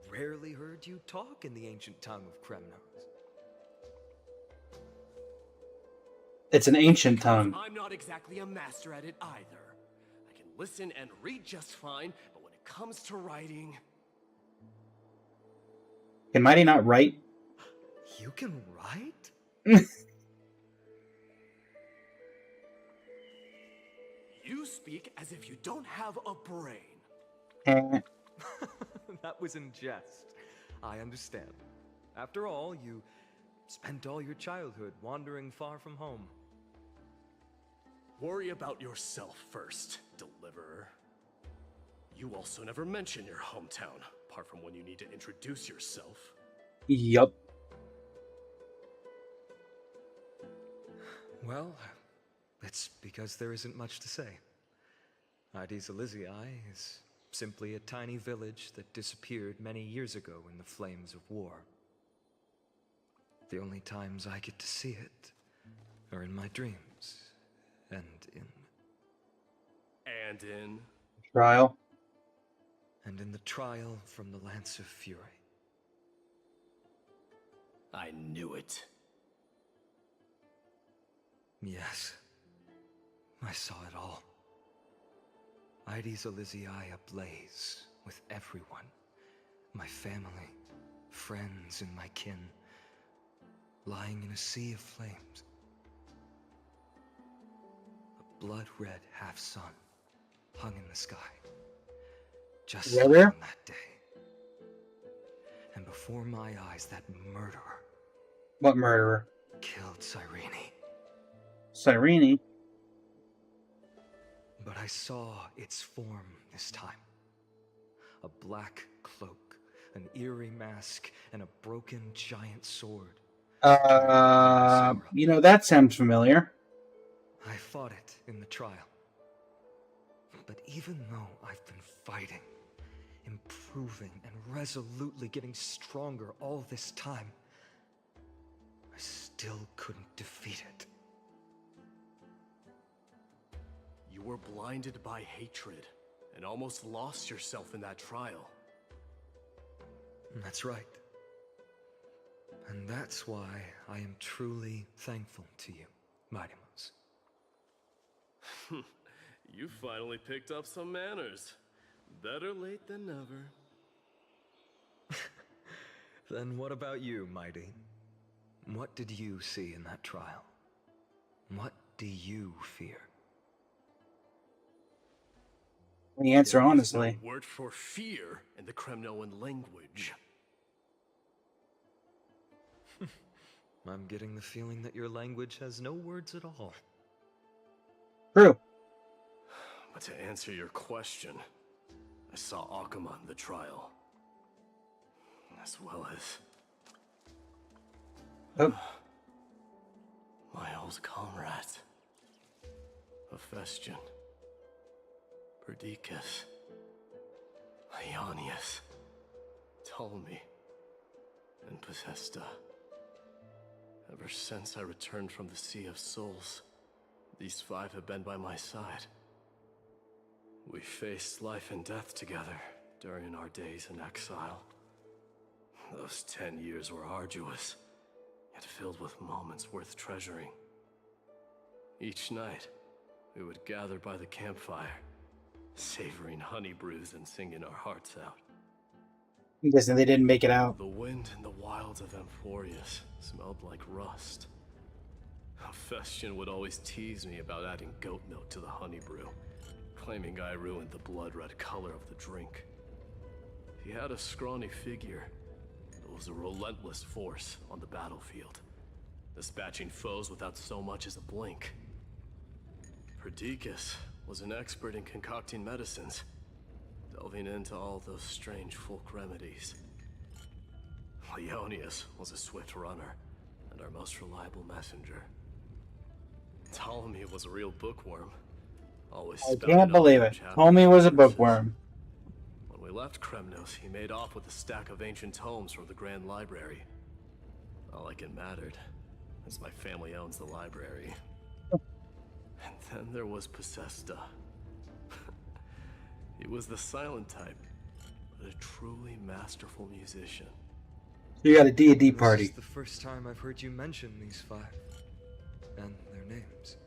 rarely heard you talk in the ancient tongue of Kremnos. It's an ancient tongue. I'm not exactly a master at it either. I can listen and read just fine, but when it comes to writing... Can Mighty not write? You can write? You speak as if you don't have a brain. That was in jest. I understand. After all, you spent all your childhood wandering far from home. Worry about yourself first, Deliverer. You also never mention your hometown, apart from when you need to introduce yourself. Yup. Well, it's because there isn't much to say. Ides Elysiae is simply a tiny village that disappeared many years ago in the flames of war. The only times I get to see it are in my dreams, and in... Trial. And in the trial from the Lance of Fury. I knew it. Yes. I saw it all. Ides Elysiae ablaze with everyone. My family, friends, and my kin. Lying in a sea of flames. A blood-red half-sun hung in the sky. Just like on that day. And before my eyes, that murderer. What murderer? Killed Cyrene. Cyrene? But I saw its form this time. A black cloak, an eerie mask, and a broken giant sword. You know, that sounds familiar. I fought it in the trial. But even though I've been fighting, improving, and resolutely getting stronger all this time, I still couldn't defeat it. You were blinded by hatred, and almost lost yourself in that trial. That's right. And that's why I am truly thankful to you, Mighty Mouse. You finally picked up some manners. Better late than never. Then what about you, Mighty? What did you see in that trial? What do you fear? The answer, honestly. There is no word for fear in the Kremnoan language. I'm getting the feeling that your language has no words at all. True. But to answer your question, I saw Akuma in the trial. As well as... my old comrades. Hephaestion. Perdiccas. Ionius. Ptolemy. And Possesta. Ever since I returned from the Sea of Souls, these five have been by my side. We faced life and death together during our days in exile. Those 10 years were arduous, yet filled with moments worth treasuring. Each night, we would gather by the campfire, savoring honey brews and singing our hearts out. I'm guessing they didn't make it out. The wind in the wilds of AMPHOREUS smelled like rust. Hephaestion would always tease me about adding goat milk to the honey brew, claiming I ruined the blood-red color of the drink. He had a scrawny figure, but was a relentless force on the battlefield, dispatching foes without so much as a blink. Perdiccas was an expert in concocting medicines, delving into all those strange folk remedies. Ionius was a swift runner and our most reliable messenger. Ptolemy was a real bookworm, always I spouting can't off believe new it. chapters Homie was a and verses. bookworm. When we left Kremnos, he made off with a stack of ancient tomes from the Grand Library. Not like it mattered, as my family owns the library. And then there was Possesta. He was the silent type, but a truly masterful musician. You got a D&D party. This is the first time I've heard you mention these five. And their names.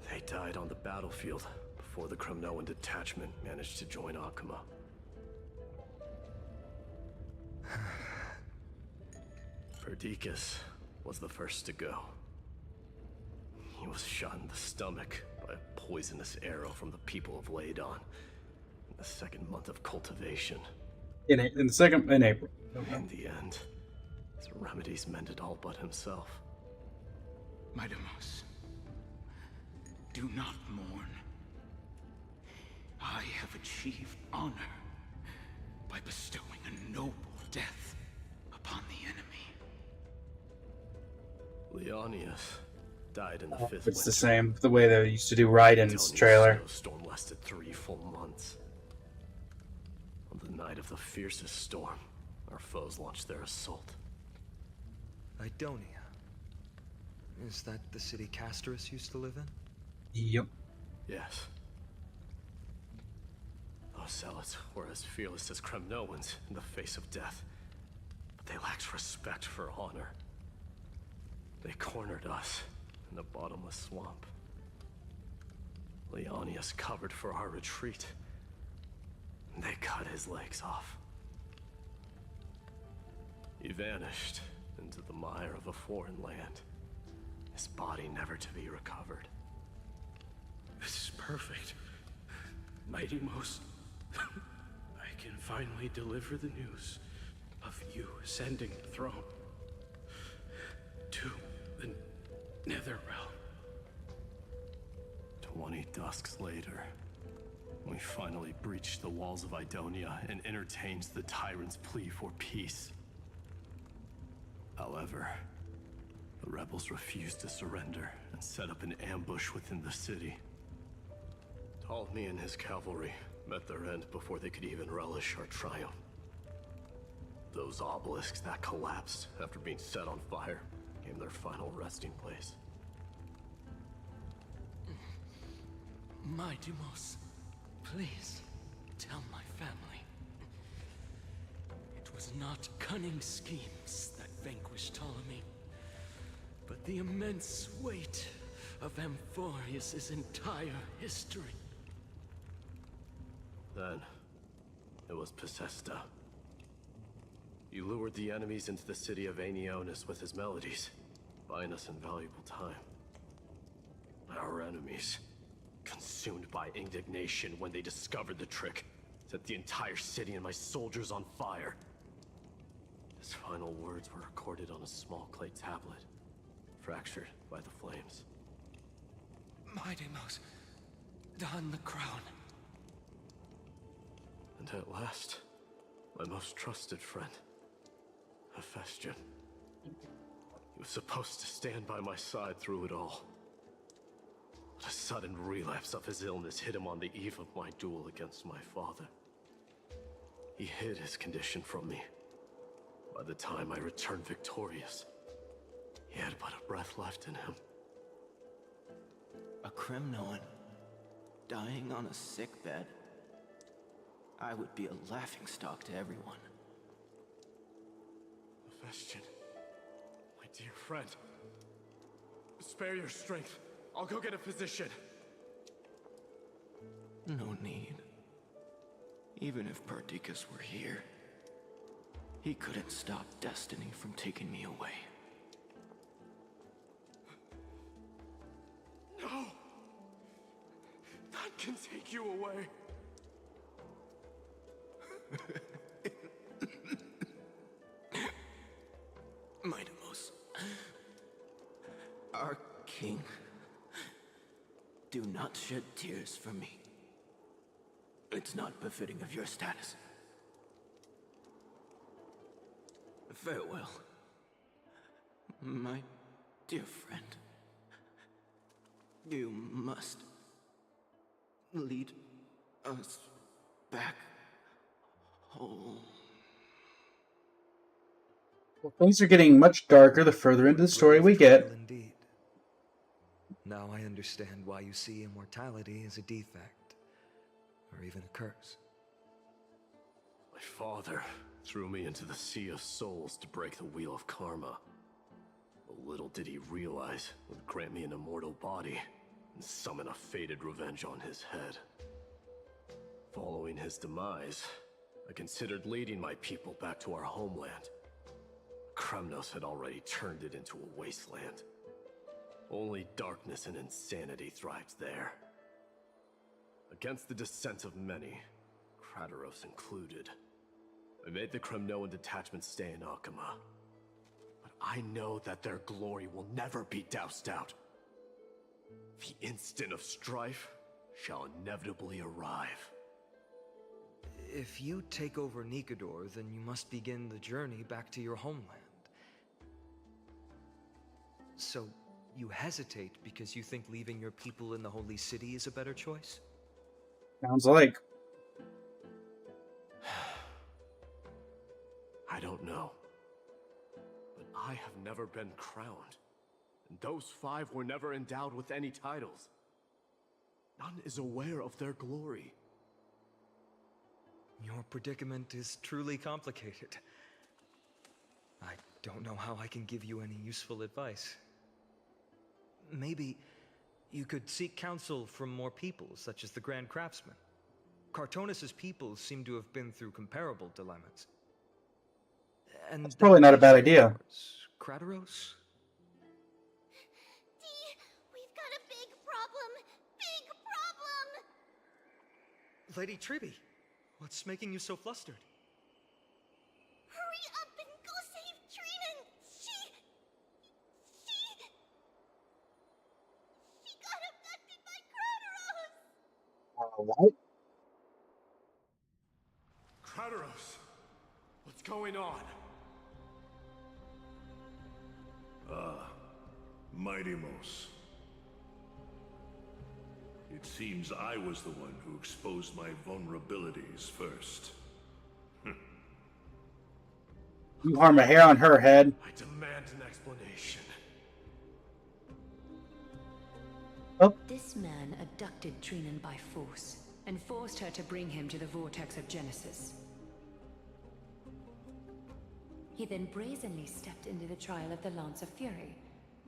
They died on the battlefield before the Kremnoan detachment managed to join Akuma. Perdiccas was the first to go. He was shot in the stomach by a poisonous arrow from the people of Ladon in the second month of cultivation. In April. In the end, his remedies mended all but himself. Midamos, do not mourn. I have achieved honor by bestowing a noble death upon the enemy. Leonius died in the fifth It's the winter. same, the way they used to do Raiden's trailer. Storm lasted 3 full months. On the night of the fiercest storm, our foes launched their assault. Idonia. Is that the city Castorus used to live in? Yep. Yes. Those zealots were as fearless as Kremnoans in the face of death, but they lacked respect for honor. They cornered us in the bottomless swamp. Leonius covered for our retreat, and they cut his legs off. He vanished into the mire of a foreign land, his body never to be recovered. This is perfect. Mighty Most, I can finally deliver the news of you ascending the throne to the Netherrealm. 20 dusks later, we finally breached the walls of Idonia and entertained the tyrant's plea for peace. However, the rebels refused to surrender and set up an ambush within the city. Ptolemy and his cavalry met their end before they could even relish our triumph. Those obelisks that collapsed after being set on fire became their final resting place. Midamos, please tell my family. It was not cunning schemes that vanquished Ptolemy, but the immense weight of AMPHOREUS' entire history. Then, it was Possesta. He lured the enemies into the city of Aenionis with his melodies, buying us invaluable time. Our enemies, consumed by indignation when they discovered the trick, set the entire city and my soldiers on fire. His final words were recorded on a small clay tablet, fractured by the flames. Mighty Mouse, don the crown. And at last, my most trusted friend, Hephaestion. He was supposed to stand by my side through it all. But a sudden relapse of his illness hit him on the eve of my duel against my father. He hid his condition from me. By the time I returned victorious, he had but a breath left in him. A Kremnoan dying on a sick bed? I would be a laughingstock to everyone. Hephaestion, my dear friend, spare your strength. I'll go get a physician. No need. Even if Perdiccas were here, he couldn't stop destiny from taking me away. No! None can take you away. Mightimos, our king, do not shed tears for me. It's not befitting of your status. Farewell, my dear friend. You must lead us back home. Well, things are getting much darker the further into the story we get. Indeed. Now I understand why you see immortality as a defect, or even a curse. My father threw me into the sea of souls to break the wheel of karma. But little did he realize it would grant me an immortal body and summon a fated revenge on his head. Following his demise, I considered leading my people back to our homeland. Kremnos had already turned it into a wasteland. Only darkness and insanity thrived there. Against the dissent of many, Kratos included, I made the Kremnoan detachment stay in Akama. But I know that their glory will never be doused out. The instant of strife shall inevitably arrive. If you take over Nikodor, then you must begin the journey back to your homeland. So, you hesitate because you think leaving your people in the Holy City is a better choice? Sounds like. I don't know. But I have never been crowned. And those 5 were never endowed with any titles. None is aware of their glory. Your predicament is truly complicated. I don't know how I can give you any useful advice. Maybe you could seek counsel from more peoples, such as the Grand Craftsman. Cartonis' peoples seem to have been through comparable dilemmas. And that's probably not a bad idea. Kratos? We've got a big problem! Big problem! Lady Triby, what's making you so flustered? Hurry up and go save Trinan! She got abducted by Kratos! What? Kratos! What's going on? Mightimos. It seems I was the one who exposed my vulnerabilities first. You harm a hair on her head. I demand an explanation. Oh. This man abducted Trinan by force and forced her to bring him to the vortex of Genesis. He then brazenly stepped into the trial of the Lance of Fury,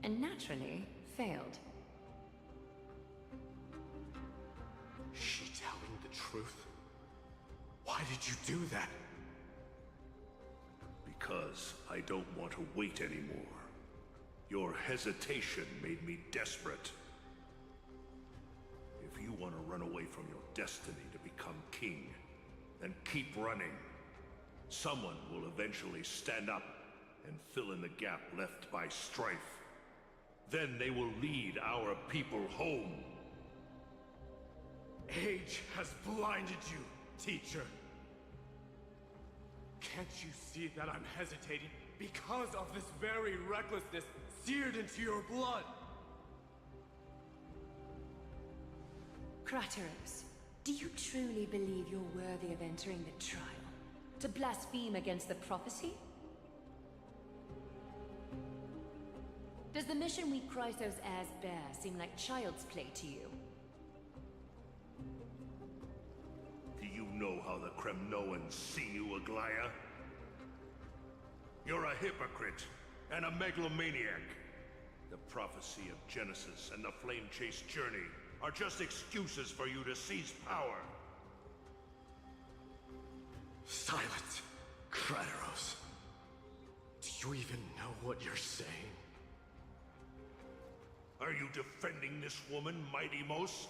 and naturally failed. Is she telling the truth? Why did you do that? Because I don't want to wait anymore. Your hesitation made me desperate. If you want to run away from your destiny to become king, then keep running. Someone will eventually stand up and fill in the gap left by strife. Then they will lead our people home. Age has blinded you, teacher. Can't you see that I'm hesitating because of this very recklessness seared into your blood? Kratos, do you truly believe you're worthy of entering the trial? To blaspheme against the prophecy? Does the mission we Chrysos heirs bear seem like child's play to you? Do you know how the Kremnoans see you, Aglaya? You're a hypocrite and a megalomaniac. The prophecy of Genesis and the Flame Chase journey are just excuses for you to seize power. Silence, Kratos. Do you even know what you're saying? Are you defending this woman, Mighty Mos?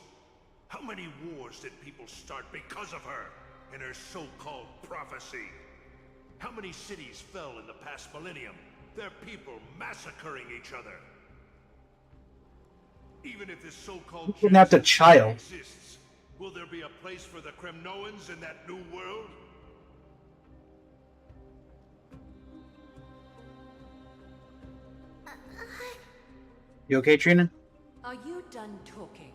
How many wars did people start because of her and her so-called prophecy? How many cities fell in the past millennium, their people massacring each other? Even if this so-called Not the child. exists, will there be a place for the Kremnoans in that new world? You okay, Trina? Are you done talking?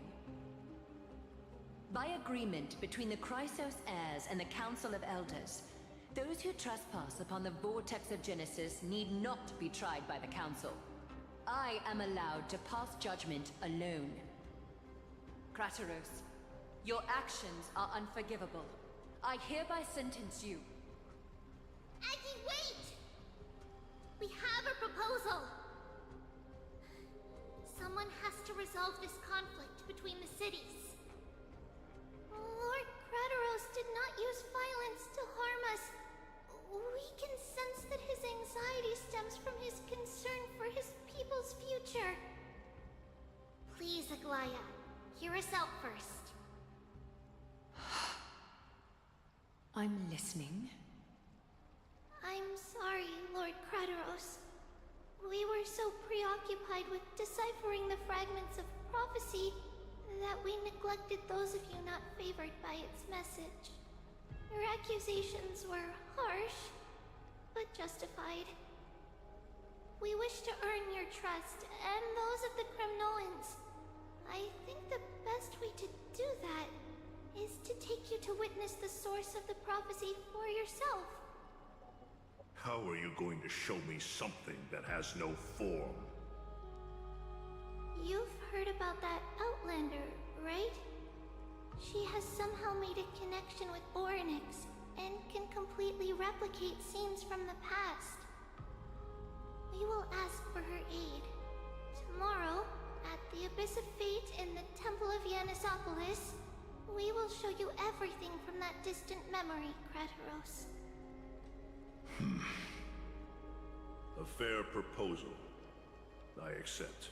By agreement between the Chrysos heirs and the Council of Elders, those who trespass upon the vortex of Genesis need not be tried by the Council. I am allowed to pass judgment alone. Kratos, your actions are unforgivable. I hereby sentence you. Aggie, wait! We have a proposal! Someone has to resolve this conflict between the cities. Lord Kratos did not use violence to harm us. We can sense that his anxiety stems from his concern for his people's future. Please, Aglaya, hear us out first. I'm listening. I'm sorry, Lord Kratos. We were so preoccupied with deciphering the fragments of prophecy that we neglected those of you not favored by its message. Your accusations were harsh, but justified. We wish to earn your trust and those of the Kremnoans. I think the best way to do that is to take you to witness the source of the prophecy for yourself. How are you going to show me something that has no form? You've heard about that Outlander, right? She has somehow made a connection with Orynyx and can completely replicate scenes from the past. We will ask for her aid. Tomorrow, at the Abyss of Fate in the Temple of Yanisopolis, we will show you everything from that distant memory, Kratos. A fair proposal. I accept.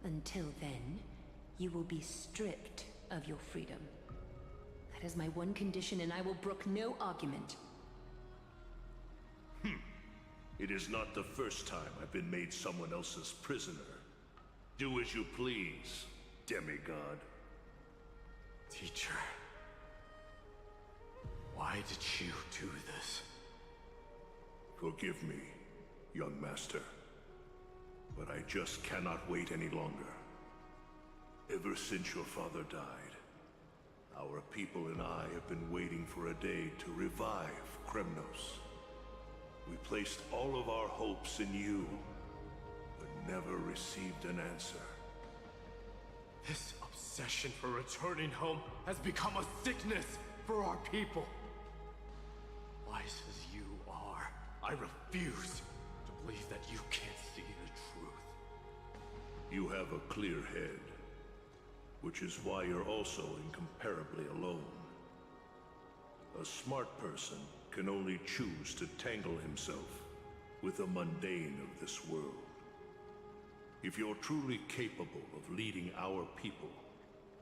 Until then, you will be stripped of your freedom. That is my one condition, and I will brook no argument. It is not the first time I've been made someone else's prisoner. Do as you please, demigod. Teacher, why did you do this? Forgive me, young master, but I just cannot wait any longer. Ever since your father died, our people and I have been waiting for a day to revive Kremnos. We placed all of our hopes in you, but never received an answer. This obsession for returning home has become a sickness for our people. Wise as you are, I refuse to believe that you can't see the truth. You have a clear head, which is why you're also incomparably alone. A smart person can only choose to tangle himself with the mundane of this world. If you're truly capable of leading our people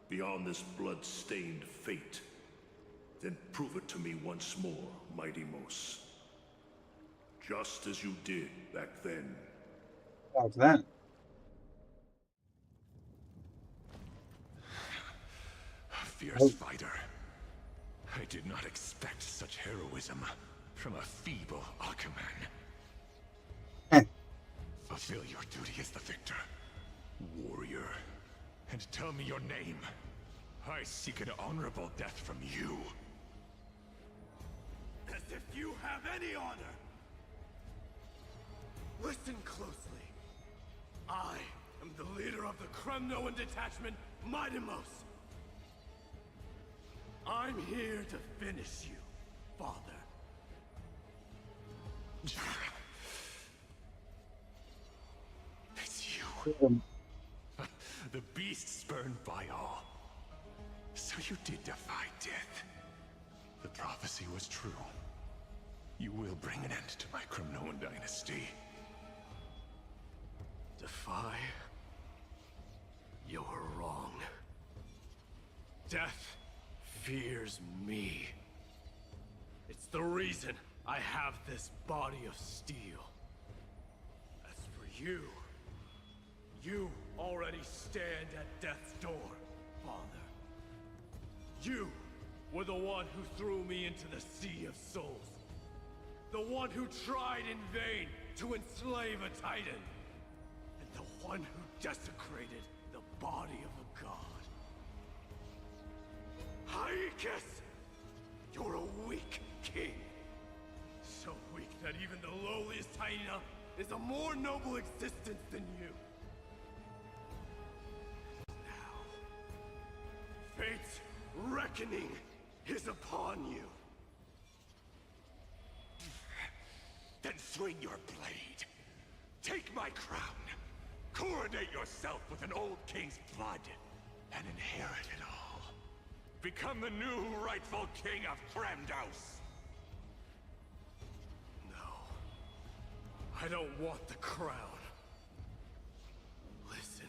beyond this blood-stained fate, Then prove it to me once more, Mighty Mos. Just as you did back then. How's that? A fierce fighter. I did not expect such heroism from a feeble Aquaman. Fulfill your duty as the victor, warrior, and tell me your name. I seek an honorable death from you. As if you have any honor! Listen closely. I am the leader of the Kremnoan detachment, Mighty Mos. I'm here to finish you, Father. It's you. The beast spurned by all. So you did defy death. The prophecy was true. You will bring an end to my Kremnoan dynasty. Defy? You're wrong. Death fears me. It's the reason I have this body of steel. As for you, you already stand at death's door, Father. You were the one who threw me into the Sea of Souls. The one who tried in vain to enslave a Titan. And the one who desecrated the body of a god. Hyakis! You're a weak king. So weak that even the lowliest hyena is a more noble existence than you. Now, fate's reckoning is upon you. Then swing your blade. Take my crown. Coronate yourself with an old king's blood. And inherit it all. Become the new rightful king of Kremnos. No. I don't want the crown. Listen.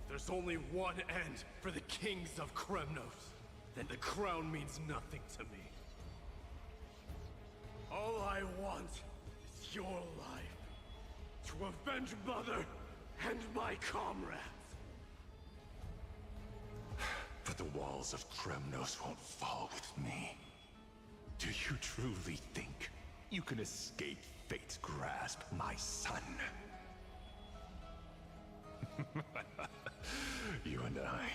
There's only one end for the kings of Kremnos. Then the crown means nothing to me. All I want is your life. To avenge Mother and my comrades. But the walls of Kremnos won't fall with me. Do you truly think you can escape fate's grasp, my son? You and I,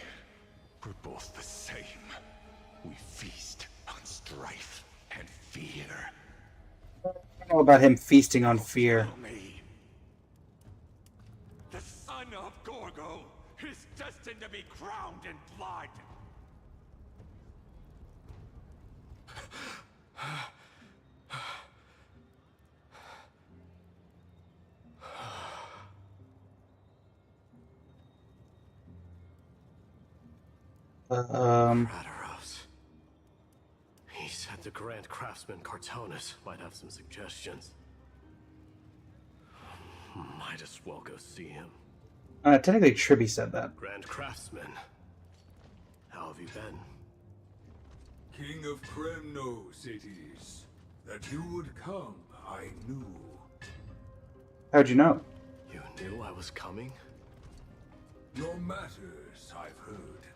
we're both the same. We feast on strife and fear. I don't know about him feasting on fear. The son of Gorgo is destined to be crowned in blood. Prateros. He said the Grand Craftsman Cartonus might have some suggestions. Might as well go see him. Technically, Tribby said that. Grand Craftsman, how have you been? King of Kremnos it is. That you would come, I knew. How'd you know? You knew I was coming? Your matters, I've heard.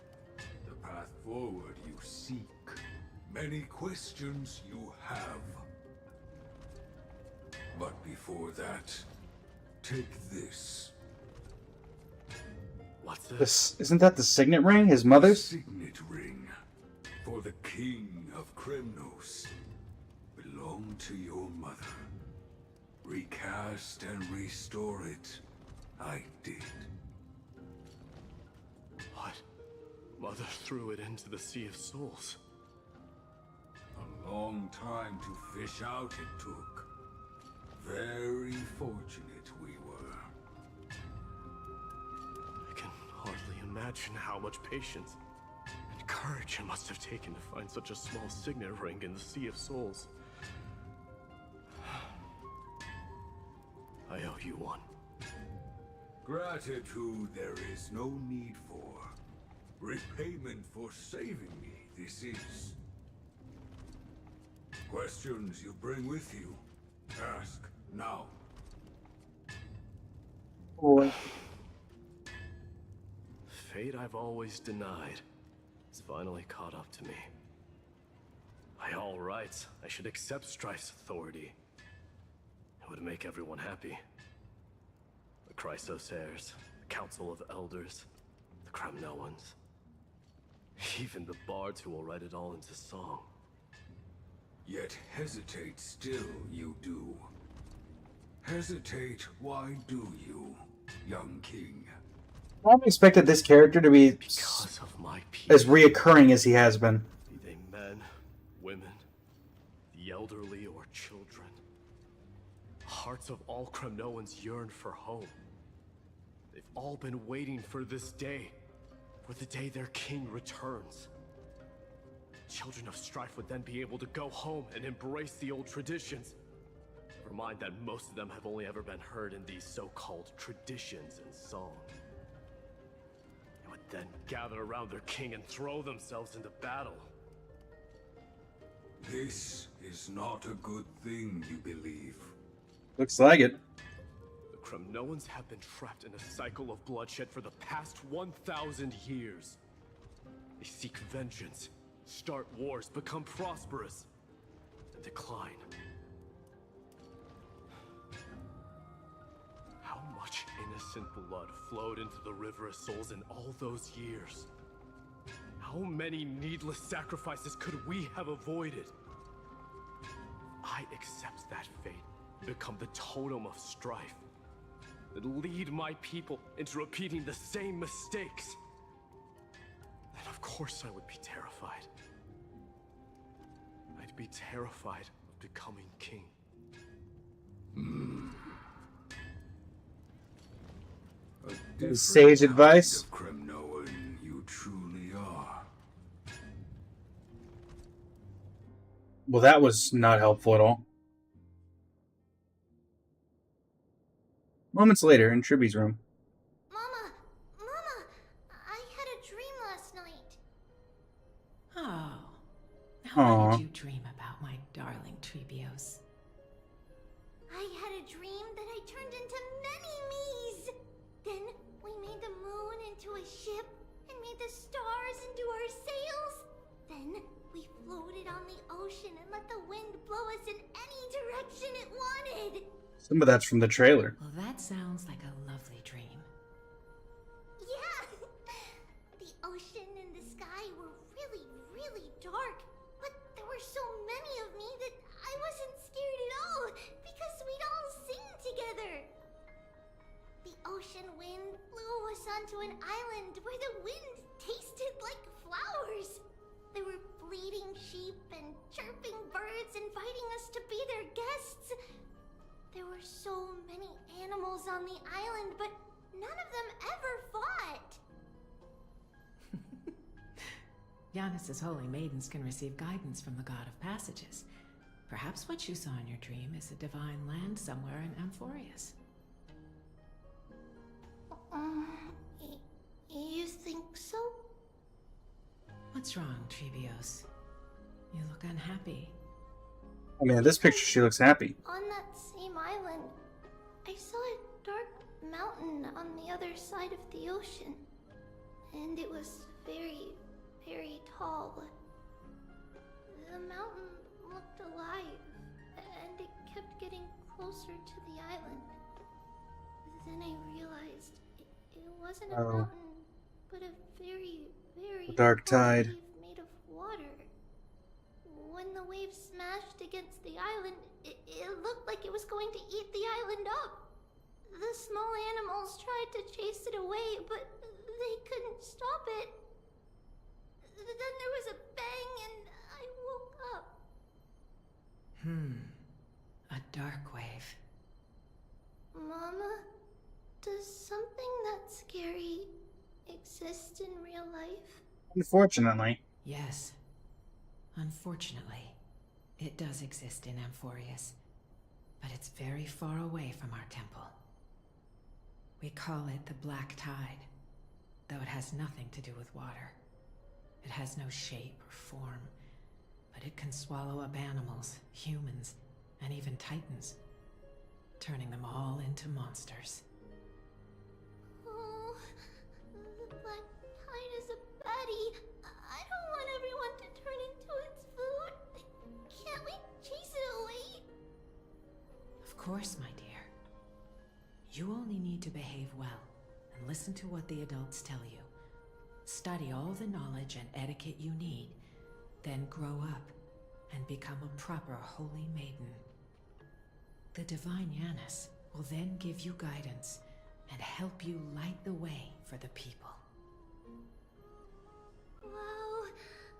The path forward you seek. Many questions you have. But before that, take this. What's this? Isn't that the signet ring? His mother's? Signet ring. For the King of Kremnos. Belonged to your mother. Recast and restore it. I did. What? Mother threw it into the Sea of Souls. A long time to fish out it took. Very fortunate we were. I can hardly imagine how much patience and courage it must have taken to find such a small signet ring in the Sea of Souls. I owe you one. Gratitude there is no need for. Repayment for saving me, this is. Questions you bring with you, ask now. Boy. Fate I've always denied has finally caught up to me. By all rights, I should accept Strife's authority. It would make everyone happy. The Chrysos heirs, the Council of Elders, the Kremnoans. Even the bards who will write it all into song. Yet hesitate still you do. Hesitate, why do you, young king? I haven't expected this character to be Because of my people. as reoccurring as he has been. Be they men, women, the elderly, or children. Hearts of all Kremnoans yearn for home. They've all been waiting for this day, for the day their king returns. Children of Strife would then be able to go home and embrace the old traditions. Never mind that most of them have only ever been heard in these so-called traditions and song. They would then gather around their king and throw themselves into battle. This is not a good thing, you believe. Looks like it. The Kremnoans have been trapped in a cycle of bloodshed for the past 1,000 years. They seek vengeance, start wars, become prosperous, and decline. How much innocent blood flowed into the River of Souls in all those years? How many needless sacrifices could we have avoided? I accept that fate, become the totem of strife, and lead my people into repeating the same mistakes. Then of course I would be terrified. I'd be terrified of becoming king. Sage advice. Kremnoan, you truly are. Well, that was not helpful at all. Moments later, in Tribby's room. Mama! I had a dream last night. Oh. Now Aw. what did you dream about, my darling Trebios? I had a dream that I turned into many me's. Then we made the moon into a ship and made the stars into our sails. Then we floated on the ocean and let the wind blow us in any direction it wanted. Some of that's from the trailer. Well, that sounds like a lovely dream. Yeah! The ocean and the sky were really, really dark. But there were so many of me that I wasn't scared at all because we'd all sing together. The ocean wind blew us onto an island where the wind tasted like flowers. There were bleating sheep and chirping birds inviting us to be their guests. There were so many animals on the island, but none of them ever fought. Giannis's holy maidens can receive guidance from the God of Passages. Perhaps what you saw in your dream is a divine land somewhere in AMPHOREUS. You think so? What's wrong, Trebios? You look unhappy. I mean, in this picture, she looks happy. On that same island, I saw a dark mountain on the other side of the ocean. And it was very, very tall. The mountain looked alive, and it kept getting closer to the island. Then I realized it wasn't a mountain, but a very, very dark tide. wave made of water. When the waves smashed against the island, it looked like it was going to eat the island up. The small animals tried to chase it away, but they couldn't stop it. Then there was a bang and I woke up. A dark wave. Mama, does something that scary exist in real life? Unfortunately. Yes. Unfortunately, it does exist in AMPHOREUS, but it's very far away from our temple. We call it the Black Tide, though it has nothing to do with water. It has no shape or form, but it can swallow up animals, humans, and even titans, turning them all into monsters. Oh, the black tide is a baddie. I don't want everyone to turn into its food. Can't we chase it away? Of course, my dear. You only need to behave well and listen to what the adults tell you. Study all the knowledge and etiquette you need, then grow up and become a proper holy maiden. The divine Yanis will then give you guidance and help you light the way for the people. Wow,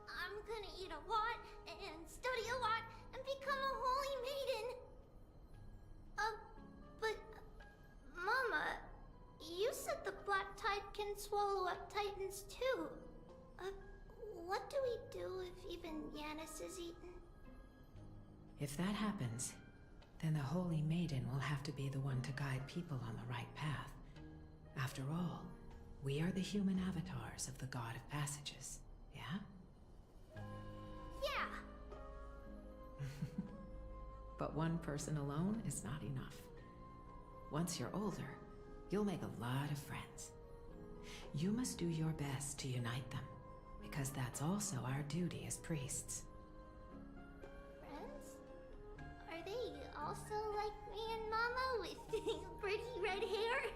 I'm gonna eat a lot and study a lot and become a holy maiden. But Mama, you said the black tide can swallow up titans too. What do we do if even Yanis is eaten? If that happens, then the Holy Maiden will have to be the one to guide people on the right path. After all, we are the human avatars of the God of Passages, yeah? Yeah. But one person alone is not enough. Once you're older, you'll make a lot of friends. You must do your best to unite them, because that's also our duty as priests. Friends? Are they also like me and Mama with pretty red hair?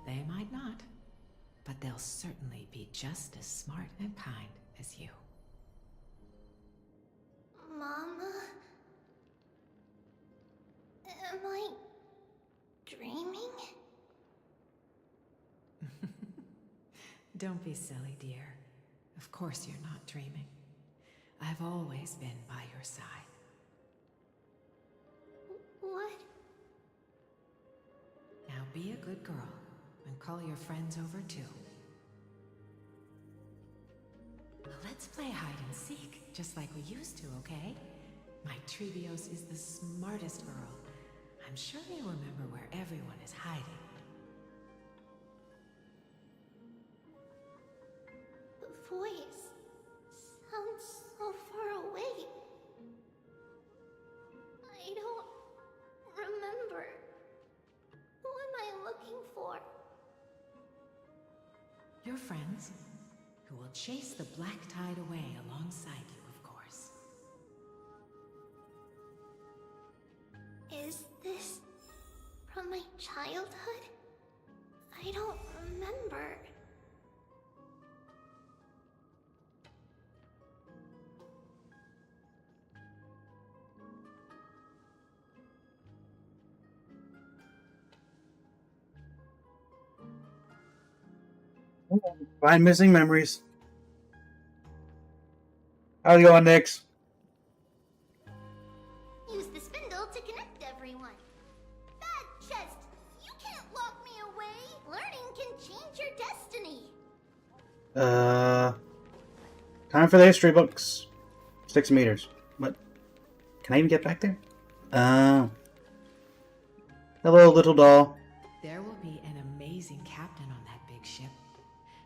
They might not, but they'll certainly be just as smart and kind as you. Mama? Am I dreaming? Don't be silly, dear. Of course you're not dreaming. I've always been by your side. What? Now be a good girl and call your friends over too. Let's play hide and seek, just like we used to, okay? My Trebios is the smartest girl. I'm sure you remember where everyone is hiding. The voice sounds so far away. I don't remember. Who am I looking for? Your friends, who will chase the black tide away alongside you, of course. Is this from my childhood? I don't remember. Find missing memories. How's it going, Nix? Use the spindle to connect everyone. Bad chest, you can't lock me away. Learning can change your destiny. Time for the history books. 6 meters. What? Can I even get back there? Hello, little doll. There will be an amazing captain on that big ship.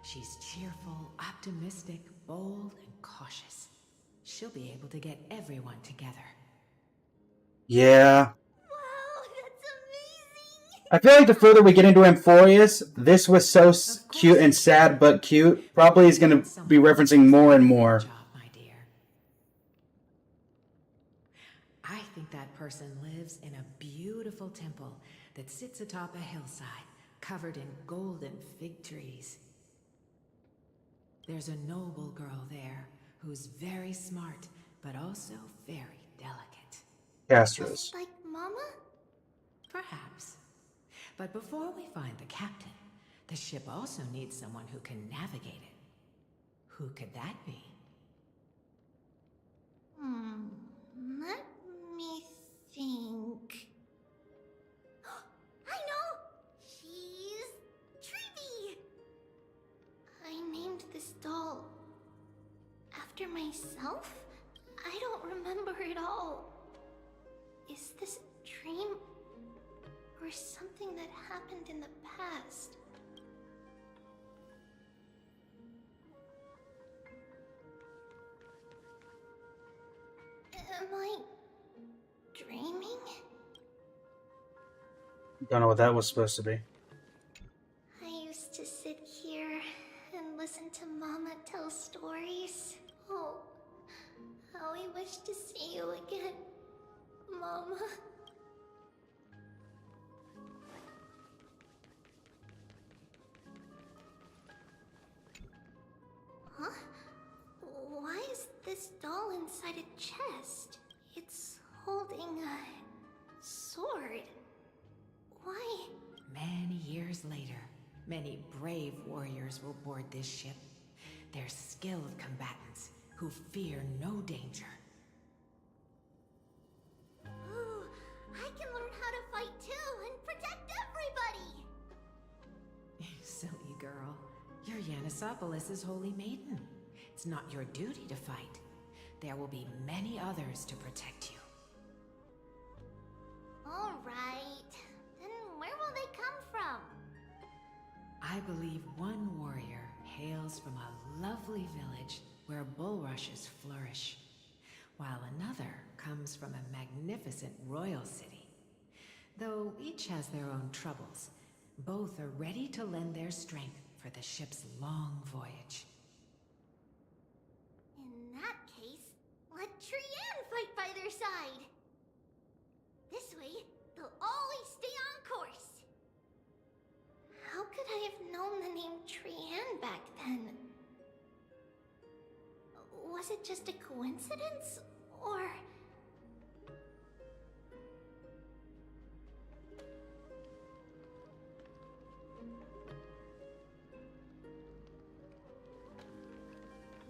She's cheerful, optimistic, bold, and cautious. She'll be able to get everyone together. Yeah. Wow, that's amazing. I feel like the further we get into AMPHOREUS, this was so cute and sad but cute. Probably is going to be referencing more and more. I think that person lives in a beautiful temple that sits atop a hillside, covered in golden fig trees. There's a noble girl there who's very smart, but also very delicate. Castros. Like Mama? Perhaps. But before we find the captain, the ship also needs someone who can navigate it. Who could that be? Let me think. I know! She's Treeby! I named this doll after myself? I don't remember it all. Is this a dream? Or something that happened in the past? Don't know what that was supposed to be. I used to sit here and listen to Mama tell stories. Oh, how I wish to see you again, Mama. Huh? Why is this doll inside a chest? It's holding a sword. Why? Many years later, many brave warriors will board this ship. They're skilled combatants who fear no danger. Ooh, I can learn how to fight too and protect everybody! Silly girl. You're Yanisopoulos' holy maiden. It's not your duty to fight. There will be many others to protect you. Alright. Then where will they come from? I believe one warrior hails from a lovely village where bulrushes flourish, while another comes from a magnificent royal city. Though each has their own troubles, both are ready to lend their strength for the ship's long voyage. In that case, let Trian fight by their side! This way, they'll always stay on course! How could I have known the name Trian back then? Was it just a coincidence, or...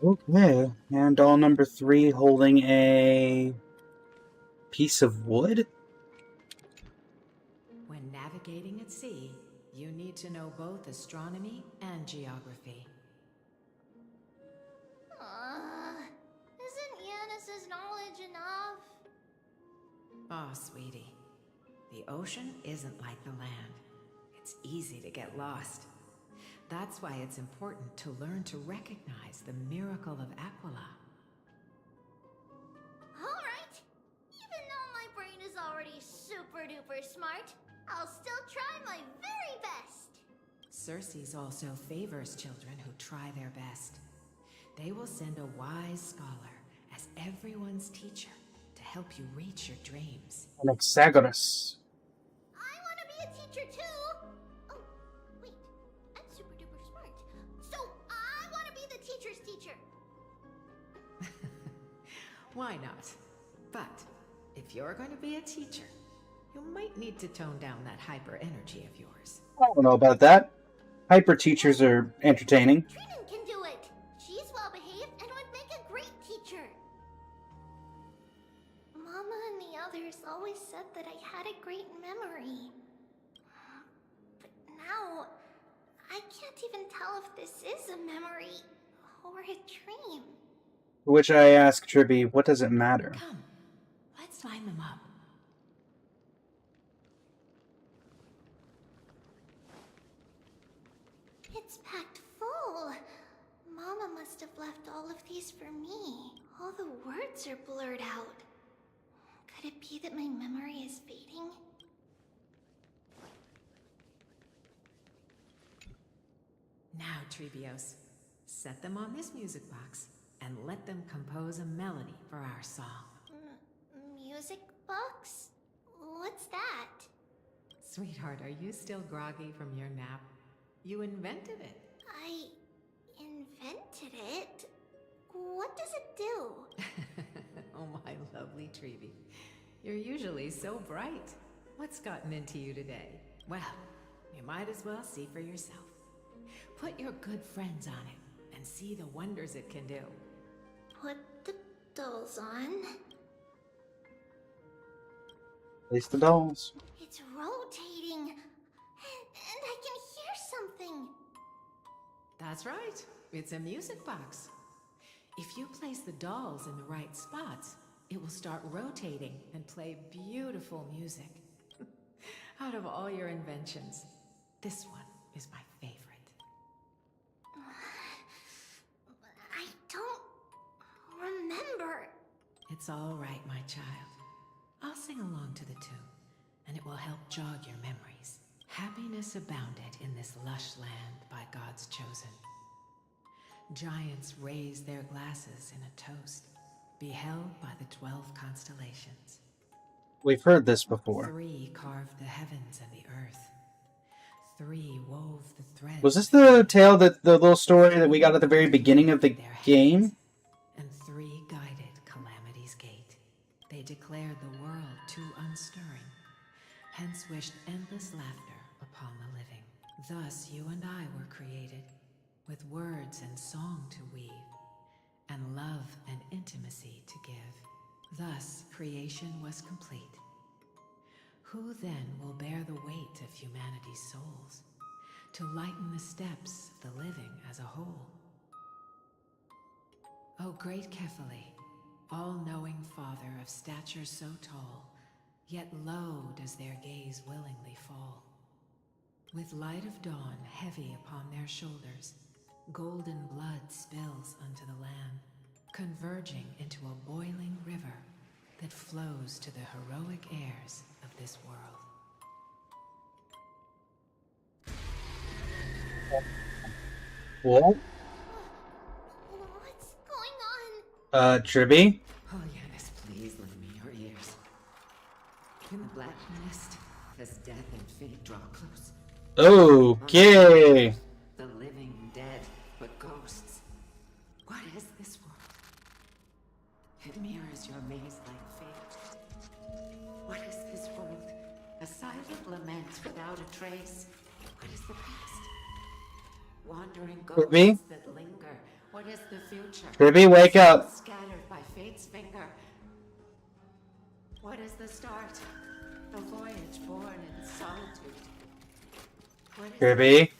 Okay, and doll number 3 holding a piece of wood? When navigating at sea, you need to know both astronomy and geography. Isn't Yanis's knowledge enough? Oh, sweetie. The ocean isn't like the land. It's easy to get lost. That's why it's important to learn to recognize the miracle of Aquila. Alright! Even though my brain is already super duper smart, I'll still try my very best! Circe also favors children who try their best. They will send a wise scholar as everyone's teacher to help you reach your dreams. Anaxagoras. I want to be a teacher too! Oh, wait, I'm super duper smart. So I want to be the teacher's teacher! Why not? But if you're going to be a teacher, you might need to tone down that hyper energy of yours. I don't know about that. Hyper teachers are entertaining. Trinan can do it! She's well behaved and would make a great teacher! Mama and the others always said that I had a great memory. But now, I can't even tell if this is a memory or a dream. To which I ask Tribby, what does it matter? Come, let's line them up. It's packed full. Mama must have left all of these for me. All the words are blurred out. Could it be that my memory is fading? Now, Trebios, set them on this music box and let them compose a melody for our song. Music box? What's that? Sweetheart, are you still groggy from your nap? You invented it. I invented it? What does it do? Oh, my lovely Trebi. You're usually so bright. What's gotten into you today? Well, you might as well see for yourself. Put your good friends on it and see the wonders it can do. Put the dolls on. Place the dolls. It's rotating. And I can hear something. That's right. It's a music box. If you place the dolls in the right spots, it will start rotating and play beautiful music. Out of all your inventions, this one is my favorite. I don't remember. It's all right, my child. I'll sing along to the tune, and it will help jog your memories. Happiness abounded in this lush land by God's chosen. Giants raised their glasses in a toast, beheld by the 12 constellations. We've heard this before. 3 carved the heavens and the earth. 3 wove the threads. Was this the tale that the little story that we got at the very beginning of the game? And 3 guided Calamity's gate. They declared the world too unstirring, hence wished endless laughter upon the living. Thus you and I were created, with words and song to weave, and love and intimacy to give. Thus creation was complete. Who then will bear the weight of humanity's souls, to lighten the steps of the living as a whole? O great Kephale, all-knowing Father of stature so tall, yet low does their gaze willingly fall. With light of dawn heavy upon their shoulders, golden blood spills unto the land, converging into a boiling river that flows to the heroic heirs of this world. What? What's going on? Tribby? Oh, Yanis, please lend me your ears. In the black mist, as death and fate draw close. Okay. The living dead, but ghosts. What is this world? It mirrors your maze-like fate. What is this world? A silent lament without a trace. What is the past? Wandering ghosts Tribby? that linger. What is the future? Tribby, wake up. Scattered by fate's finger. What is the start? A voyage born in solitude. What is Tribby?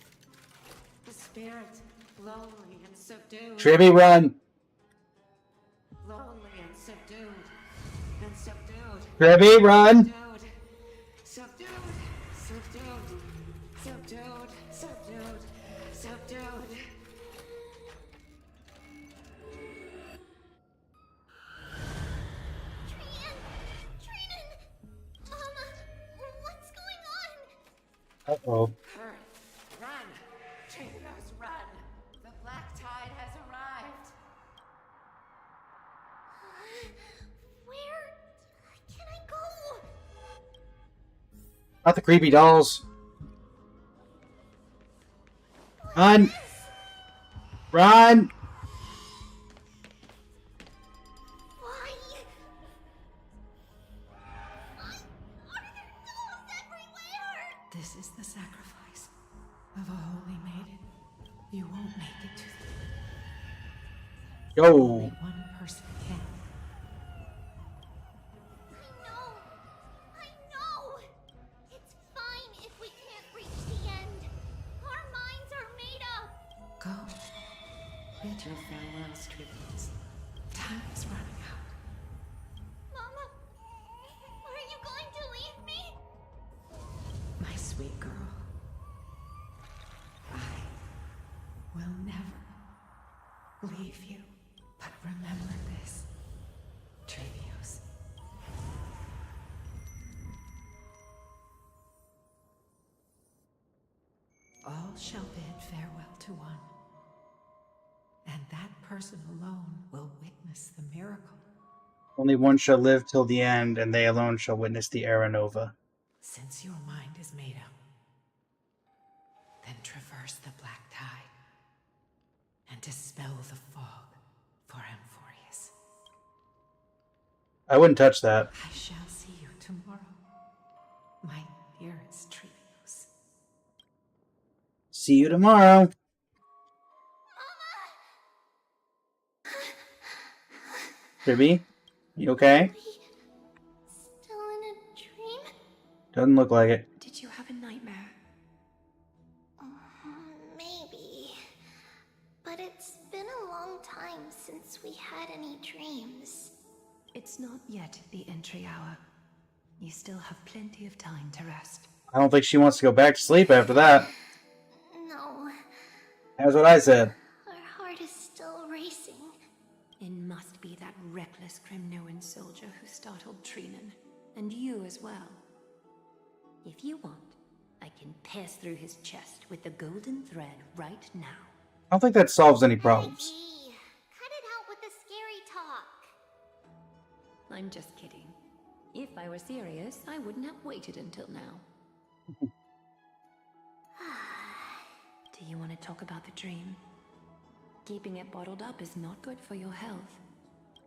the spirit, lonely and subdued? Tribby, run. Lonely and subdued. And subdued. Tribby, run. Subdued. Subdued. Subdued. Subdued. Subdued. What's going on? Uh-oh. Hurry. Run. Trios, run. The black tide has arrived. Where can I go? Not the creepy dolls. Run. Run. Why? Are there dolls everywhere? This is the sacrifice of a holy maiden. You won't make it to the... Yo. Only one person can. I know. It's fine if we can't reach the end. Our minds are made up. Go. Bid your farewells, Trivians. Time is running out. Mama, are you going to leave me? My sweet girl. I will never leave you. But remember this, Trevios. All shall bid farewell to one, and that person alone will witness the miracle. Only one shall live till the end, and they alone shall witness the Era Nova. Since your mind is made up, then traverse the black tide and dispel the fog for AMPHOREUS. I wouldn't touch that. I shall see you tomorrow, my dearest Trevios. See you tomorrow. Tribby, you okay? Still in a dream? Doesn't look like it. Did you have a nightmare? Maybe. But it's been a long time since we had any dreams. It's not yet the entry hour. You still have plenty of time to rest. I don't think she wants to go back to sleep after that. No, That's what I said. our heart is still racing. It must be that reckless Kremnoan soldier who startled Trinan. And you as well. If you want, I can pass through his chest with the golden thread right now. I don't think that solves any problems. Aggie, cut it out with the scary talk. I'm just kidding. If I were serious, I wouldn't have waited until now. Do you want to talk about the dream? Keeping it bottled up is not good for your health.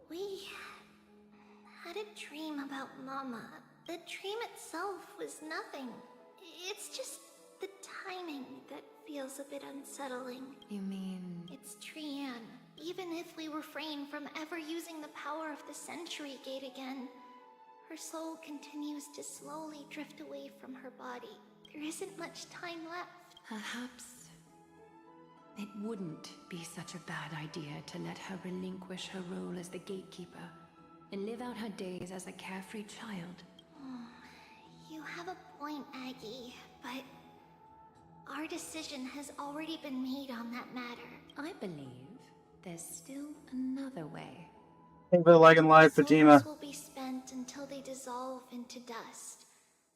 We had a dream about Mama. The dream itself was nothing. It's just the timing that feels a bit unsettling. You mean... It's Trian. Even if we refrain from ever using the power of the Century Gate again, her soul continues to slowly drift away from her body. There isn't much time left. Perhaps it wouldn't be such a bad idea to let her relinquish her role as the gatekeeper and live out her days as a carefree child. You have a point, Aggie, but our decision has already been made on that matter. I believe there's still another way. Thank you for liking live, Fatima. Souls will be spent until they dissolve into dust.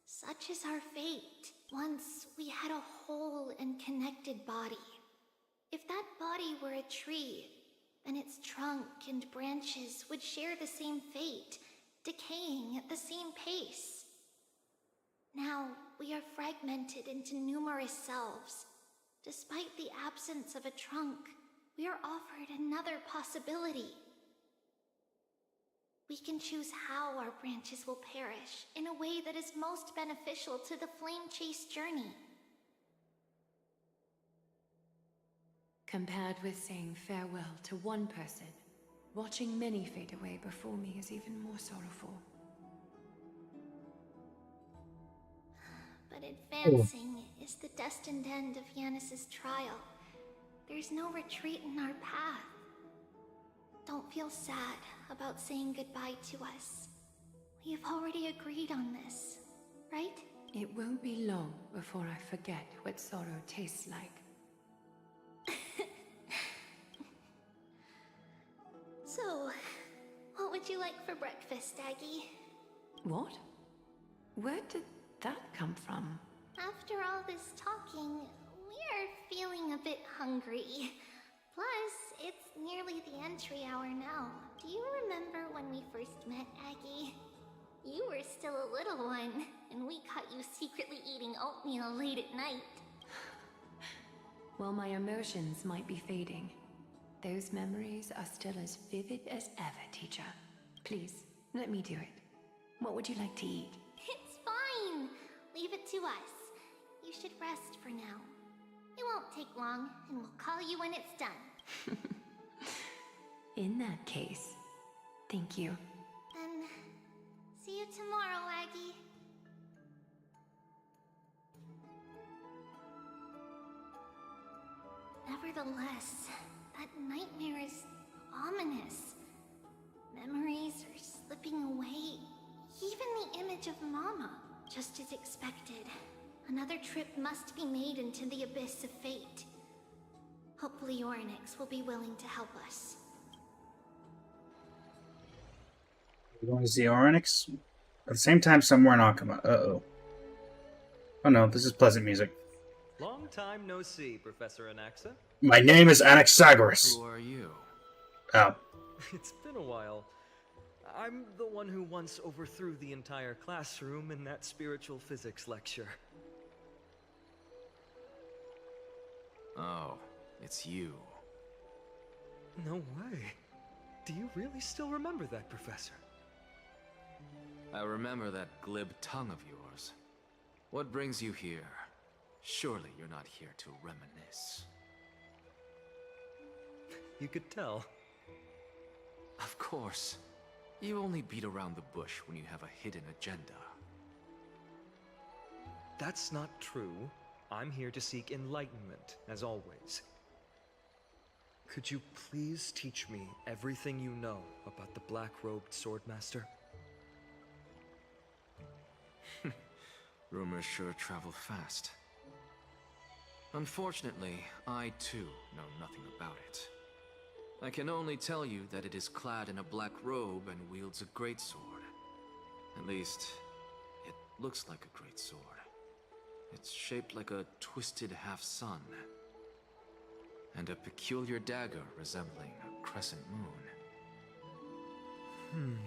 Such is our fate. Once we had a whole and connected body. If that body were a tree, then its trunk and branches would share the same fate, decaying at the same pace. Now, we are fragmented into numerous selves. Despite the absence of a trunk, we are offered another possibility. We can choose how our branches will perish in a way that is most beneficial to the Flame Chase journey. Compared with saying farewell to one person, watching many fade away before me is even more sorrowful. But advancing is the destined end of Yanis's trial. There's no retreat in our path. Don't feel sad about saying goodbye to us. We have already agreed on this, right? It won't be long before I forget what sorrow tastes like. So, what would you like for breakfast, Aggie? What? Where did that come from? After all this talking, we are feeling a bit hungry. Plus, it's nearly the entry hour now. Do you remember when we first met, Aggie? You were still a little one, and we caught you secretly eating oatmeal late at night. While my emotions might be fading, those memories are still as vivid as ever, teacher. Please, let me do it. What would you like to eat? It's fine! Leave it to us. You should rest for now. It won't take long, and we'll call you when it's done. In that case, thank you. Then, see you tomorrow, Aggie. Nevertheless, that nightmare is ominous. Memories are slipping away. Even the image of Mama. Just as expected, another trip must be made into the abyss of fate. Hopefully Orynyx will be willing to help us. We're going to see Orynyx? At the same time, somewhere in Akuma. Uh-oh. Oh no, this is pleasant music. Long time no see, Professor Anaxa. My name is Anaxagoras. Who are you? Oh. It's been a while. I'm the one who once overthrew the entire classroom in that spiritual physics lecture. Oh, it's you. No way. Do you really still remember that, Professor? I remember that glib tongue of yours. What brings you here? Surely you're not here to reminisce. You could tell. Of course. You only beat around the bush when you have a hidden agenda. That's not true. I'm here to seek enlightenment, as always. Could you please teach me everything you know about the black-robed swordmaster? Rumors sure travel fast. Unfortunately, I too know nothing about it. I can only tell you that it is clad in a black robe and wields a greatsword. At least, it looks like a greatsword. It's shaped like a twisted half-sun, and a peculiar dagger resembling a crescent moon.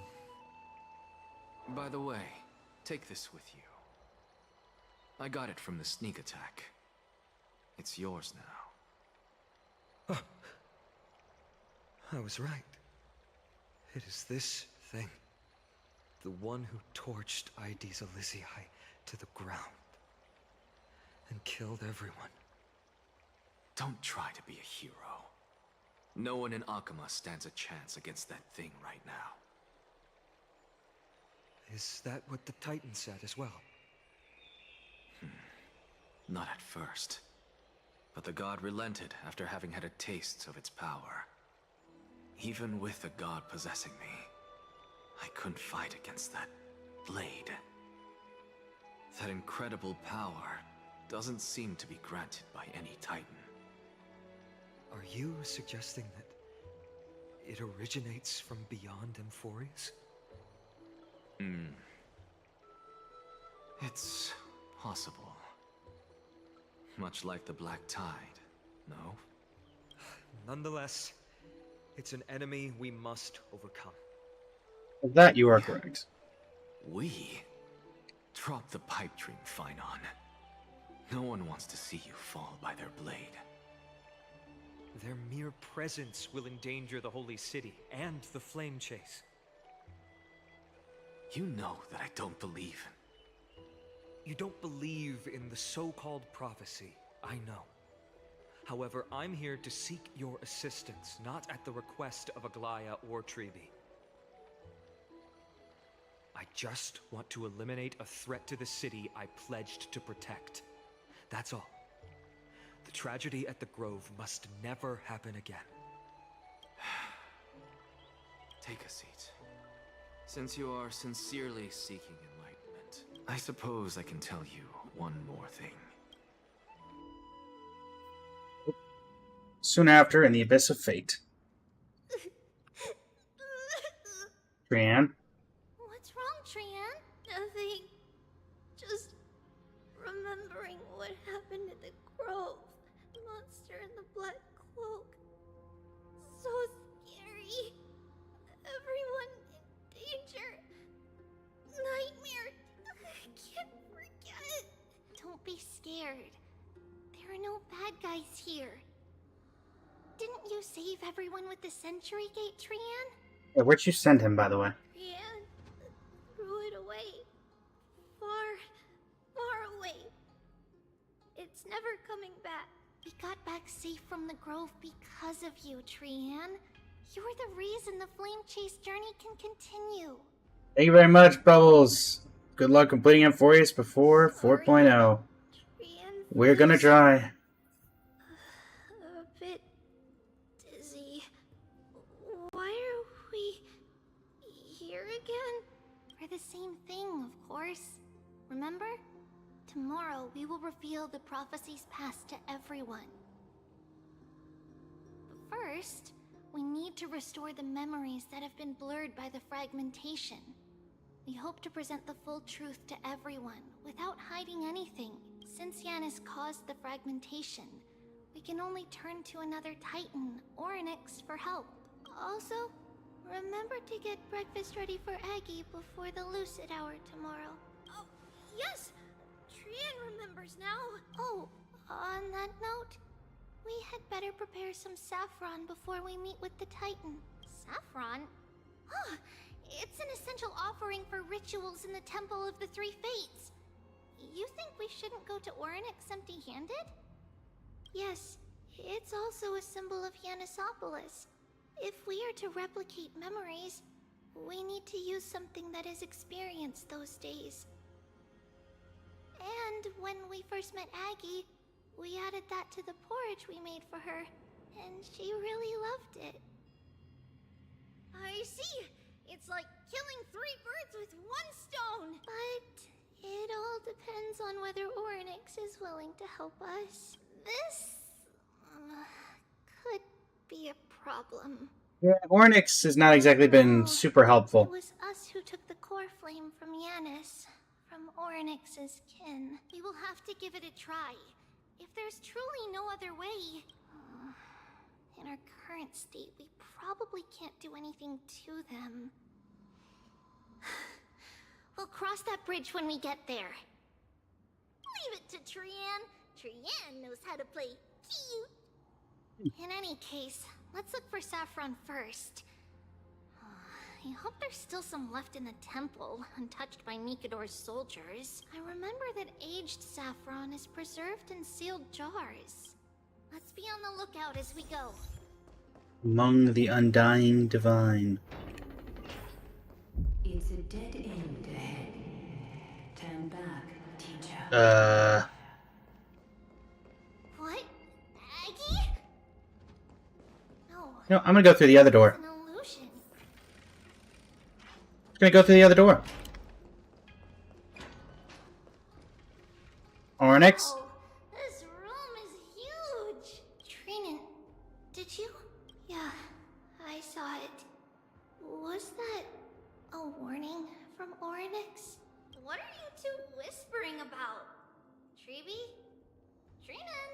By the way, take this with you. I got it from the sneak attack. It's yours now. Oh. I was right. It is this thing. The one who torched Aedes Elysiae to the ground. And killed everyone. Don't try to be a hero. No one in Akama stands a chance against that thing right now. Is that what the Titan said as well? Not at first. But the god relented after having had a taste of its power. Even with the god possessing me, I couldn't fight against that blade. That incredible power doesn't seem to be granted by any Titan. Are you suggesting that it originates from beyond AMPHOREUS? It's possible. Much like the Black Tide, no? Nonetheless, it's an enemy we must overcome. That you are correct. We? Drop the pipe dream, Phynon. No one wants to see you fall by their blade. Their mere presence will endanger the Holy City and the Flame Chase. You know that I don't believe. You don't believe in the so-called prophecy, I know. However, I'm here to seek your assistance, not at the request of Aglaya or Trebi. I just want to eliminate a threat to the city I pledged to protect. That's all. The tragedy at the Grove must never happen again. Take a seat. Since you are sincerely seeking enlightenment, I suppose I can tell you one more thing. Soon after, in the Abyss of Fate. Trian? What's wrong, Trian? Nothing. Just remembering what happened at the Grove. The monster in the black cloak. So scary. Everyone in danger. Nightmare. I can't forget. Don't be scared. There are no bad guys here. Didn't you save everyone with the Century Gate, Trian? Yeah, where'd you send him, by the way? Trian threw it away. Far, far away. It's never coming back. We got back safe from the Grove because of you, Trian. You're the reason the Flame Chase journey can continue. Thank you very much, Bubbles. Good luck completing AMPHOREUS before 4.0. We're gonna try. A bit dizzy. Why are we here again? For the same thing, of course. Remember? Tomorrow we will reveal the prophecies past to everyone. But first, we need to restore the memories that have been blurred by the fragmentation. We hope to present the full truth to everyone, without hiding anything. Since Yanis caused the fragmentation, we can only turn to another Titan, or Onyx, for help. Also, remember to get breakfast ready for Aggie before the Lucid Hour tomorrow. Oh, yes! Trian remembers now! Oh, on that note, we had better prepare some saffron before we meet with the Titan. Saffron? Huh, it's an essential offering for rituals in the Temple of the Three Fates. You think we shouldn't go to Orynyx empty-handed? Yes, it's also a symbol of Yanisopolis. If we are to replicate memories, we need to use something that has experienced those days. And when we first met Aggie, we added that to the porridge we made for her, and she really loved it. I see! It's like killing 3 birds with 1 stone! But it all depends on whether Orynyx is willing to help us. This could be a problem. Yeah, Orynyx has not exactly been super helpful. It was us who took the core flame from Yanis, from from Orynyx's kin. We will have to give it a try. If there's truly no other way... in our current state, we probably can't do anything to them. We'll cross that bridge when we get there. Leave it to Trian. Trian knows how to play cute. In any case, let's look for Saffron first. I hope there's still some left in the temple, untouched by Nikador's soldiers. I remember that aged saffron is preserved in sealed jars. Let's be on the lookout as we go. Among the undying divine. It's a dead end ahead. Turn back, teacher. What? Aggie? No. No, I'm gonna go through the other door. It's an illusion. I'm gonna go through the other door. Orynyx? Oh, this room is huge. Trinan, did you? Yeah, I saw it. Was that a warning from Orynyx? What are you two whispering about? Treeby? Trinan?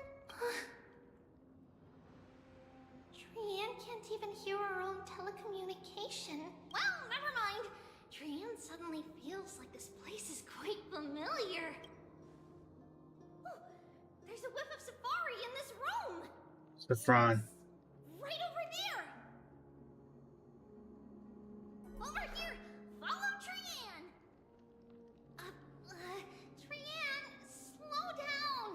Trian can't even hear our own telecommunication. Well, never mind. Trian suddenly feels like this place is quite familiar. Oh, there's a whiff of safari in this room! Saffron. Right over there! Over here! Follow Trian! Trian, slow down!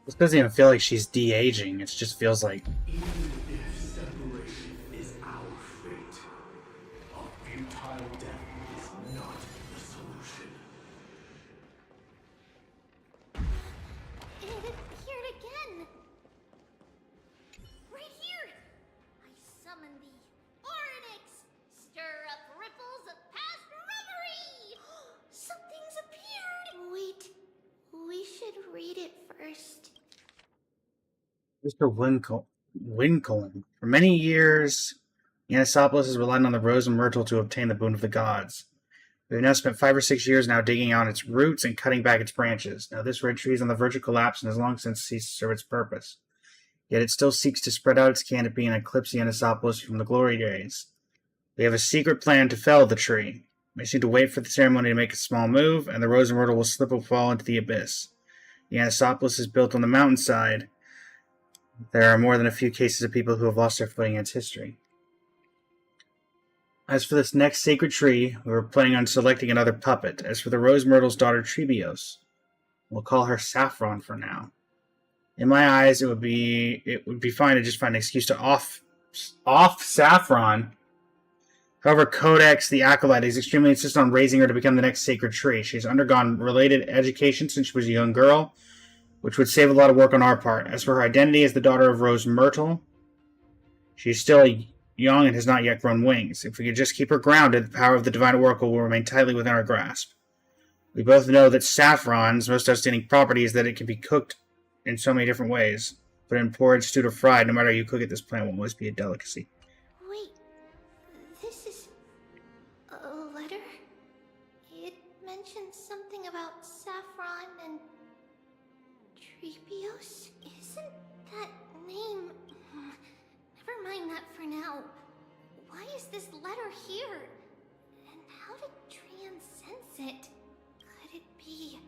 This doesn't even feel like she's de-aging. It just feels like... Even if separation is our fate, a futile death is not the solution. It appeared again! Right here! I summon thee, Orynyx! Stir up ripples of past reverie! Something's appeared! Wait, we should read it first. Mr. Winkling. For many years, Yanisopoulos has relied on the rose and myrtle to obtain the boon of the gods. We have now spent 5 or 6 years now digging out its roots and cutting back its branches. Now this red tree is on the verge of collapse and has long since ceased to serve its purpose. Yet it still seeks to spread out its canopy and eclipse Yanisopoulos from the glory days. We have a secret plan to fell the tree. We just need to wait for the ceremony to make a small move, and the rose and myrtle will slip and fall into the abyss. Yanisopoulos is built on the mountainside. There are more than a few cases of people who have lost their footing in its history. As for this next sacred tree, we were planning on selecting another puppet. As for the Rose Myrtle's daughter, Trebios, we'll call her Saffron for now. In my eyes, it would be fine to just find an excuse to off Saffron. However, Codex, the Acolyte, is extremely insistent on raising her to become the next sacred tree. She's undergone related education since she was a young girl, which would save a lot of work on our part. As for her identity as the daughter of Rose Myrtle, she's still young and has not yet grown wings. If we could just keep her grounded, the power of the Divine Oracle will remain tightly within our grasp. We both know that saffron's most outstanding property is that it can be cooked in so many different ways. But in porridge, stewed, or fried, no matter how you cook it, this plant will always be a delicacy. Wait, this is a letter? It mentions something about saffron and Trebios? Isn't that name... Never mind that for now. Why is this letter here? And how did Trian sense it? Could it be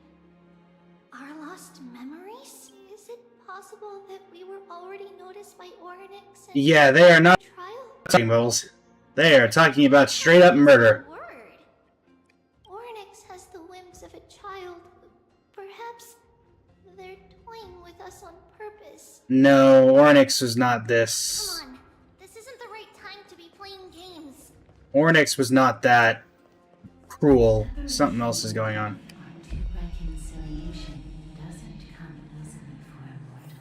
our lost memories? Is it possible that we were already noticed by Orynyx and... Yeah, they are not talking about. They are talking about straight up murder. Orynyx has the whims of a child. Perhaps they're toying with us on purpose. No, Orynyx was not this. Come on, this isn't the right time to be playing games. Orynyx was not that cruel. Something else is going on. Reconciliation doesn't come easily for a mortal.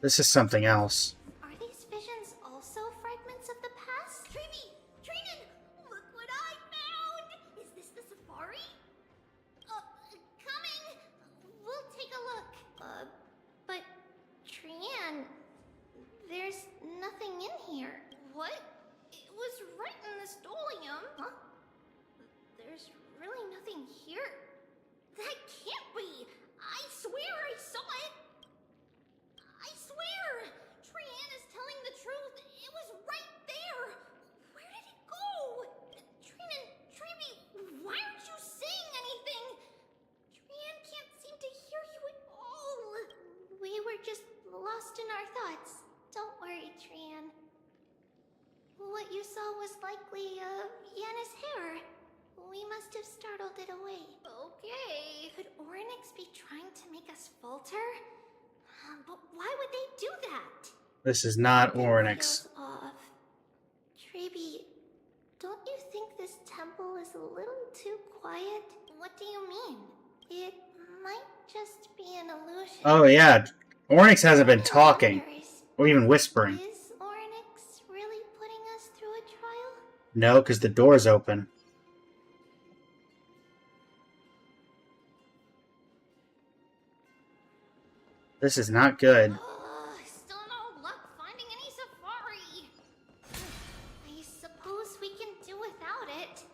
This is something else. Are these visions also fragments of the past? Treeby! Trinan! Look what I found! Is this the safari? Coming! We'll take a look. But Trian, there's nothing in here. What? It was right in the stolium. Huh? There's really nothing here. That can't be! I swear I saw it! I swear! Trian is telling the truth. It was right there. Where did it go? Trinan, Treeby, why aren't you saying anything? Trian can't seem to hear you at all. We were just lost in our thoughts. Don't worry, Trian. What you saw was likely, Yana's hair. We must have startled it away. Okay. Could Orynyx be trying to make us falter? But why would they do that? This is not Orynyx. Off. Treeby, don't you think this temple is a little too quiet? What do you mean? It might just be an illusion. Oh yeah, Orynyx hasn't been talking, or even whispering. Is Orynyx really putting us through a trial? No, because the door's open. This is not good. Still no luck finding any safari. I suppose we can do without it.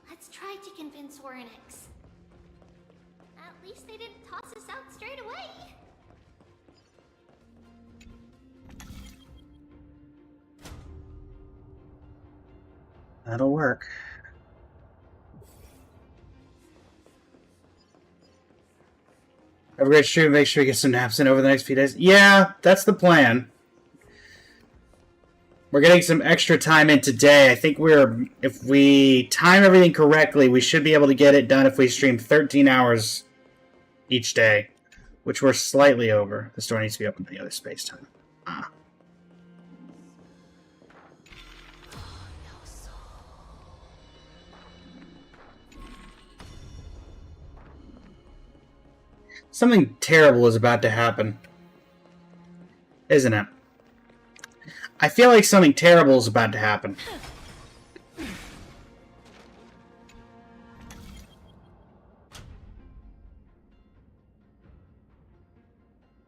Let's try to convince Orynyx. At least they didn't toss us out straight away. That'll work. Have a great stream. Make sure you get some naps in over the next few days. Yeah, that's the plan. We're getting some extra time in today. I think if we time everything correctly, we should be able to get it done if we stream 13 hours each day, which we're slightly over. The store needs to be open the other space time. Something terrible is about to happen. Isn't it? I feel like something terrible is about to happen.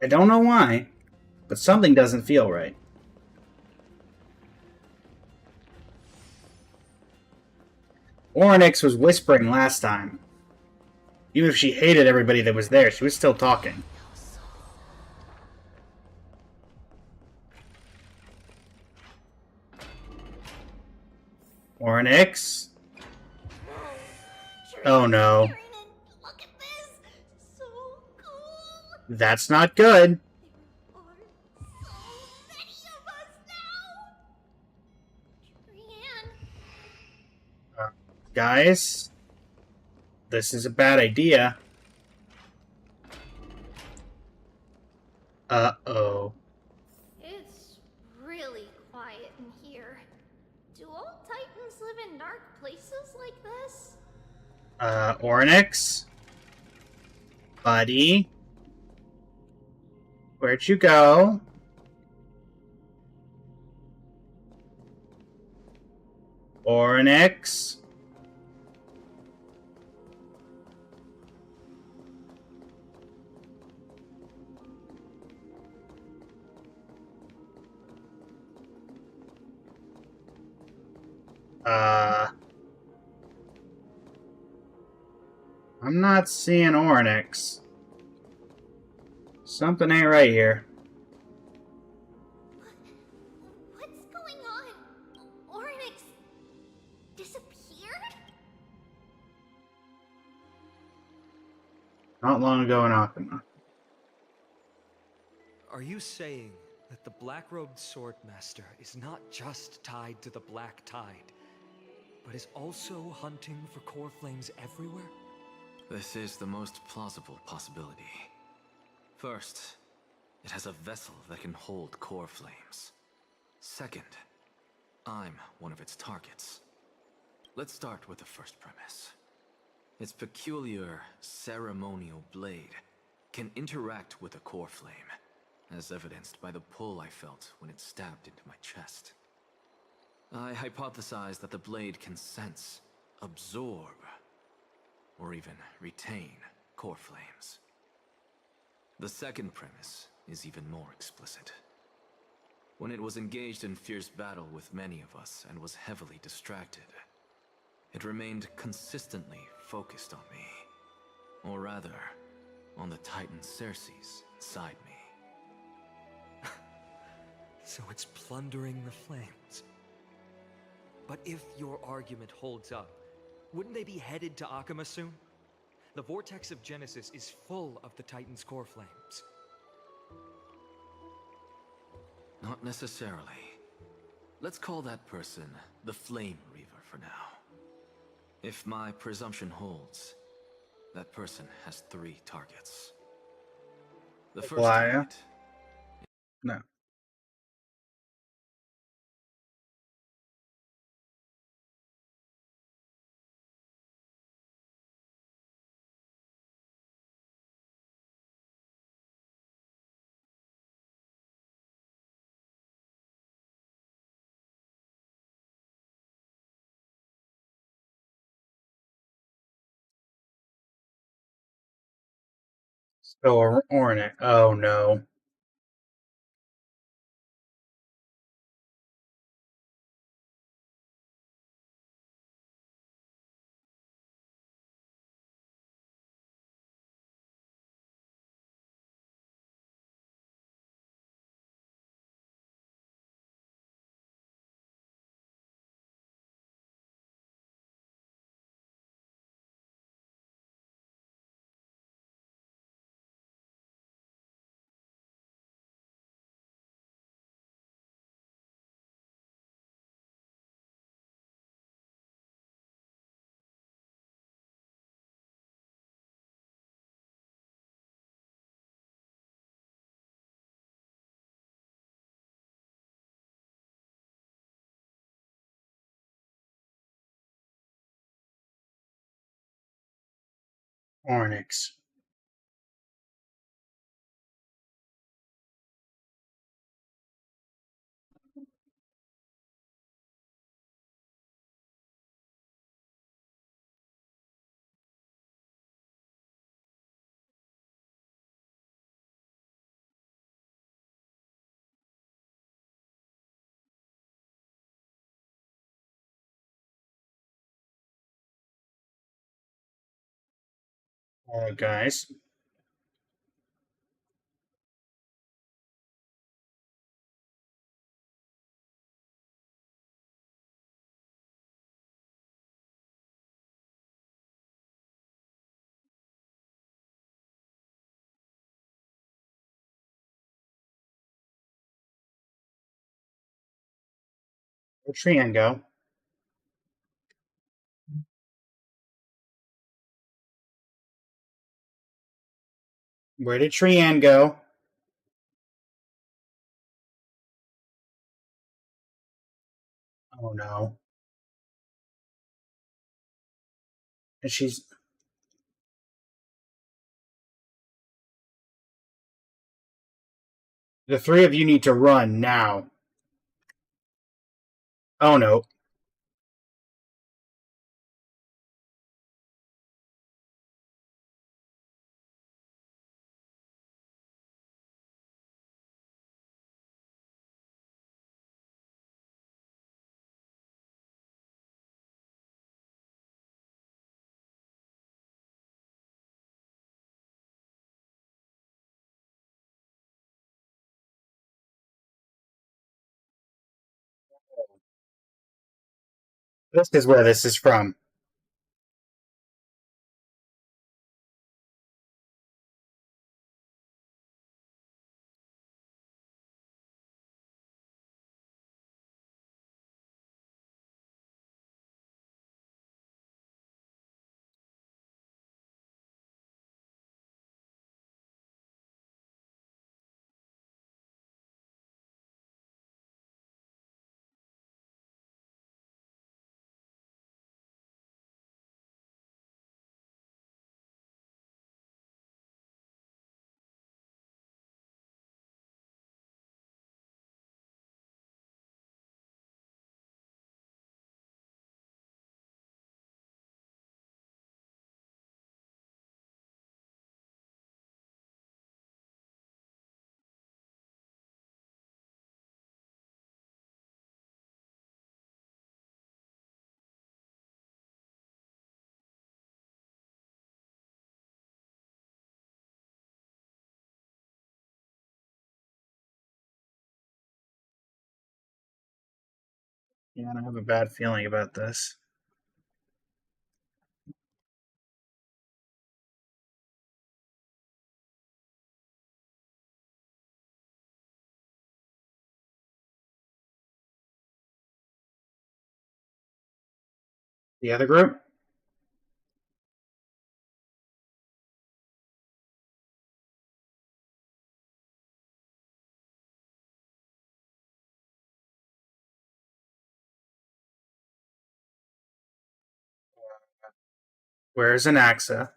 I don't know why, but something doesn't feel right. Orynyx was whispering last time. Even if she hated everybody that was there, she was still talking. Orynyx? Oh no. That's not good. Guys? This is a bad idea. Uh-oh. It's really quiet in here. Do all Titans live in dark places like this? Orynyx? Buddy? Where'd you go? Orynyx? I'm not seeing Orynyx. Something ain't right here. What's going on? Orynyx disappeared? Not long ago in Akuma. Are you saying that the black-robed swordmaster is not just tied to the Black Tide, but is also hunting for core flames everywhere? This is the most plausible possibility. First, it has a vessel that can hold core flames. Second, I'm one of its targets. Let's start with the first premise. Its peculiar ceremonial blade can interact with a core flame, as evidenced by the pull I felt when it stabbed into my chest. I hypothesized that the blade can sense, absorb, or even retain core flames. The second premise is even more explicit. When it was engaged in fierce battle with many of us and was heavily distracted, it remained consistently focused on me. Or rather, on the Titan Cersei's inside me. So it's plundering the flames. But if your argument holds up, wouldn't they be headed to Akama soon? The vortex of Genesis is full of the Titan's core flames. Not necessarily. Let's call that person the Flame Reaver for now. If my presumption holds, that person has 3 targets. The first target... No. So, Ornit. Oh no. Ornix. Guys. Where'd Trian go? Where did Trian go? Oh no. And she's... The 3 of you need to run now. Oh no. This is where this is from. Yeah, I have a bad feeling about this. The other group? Where's Anaxa?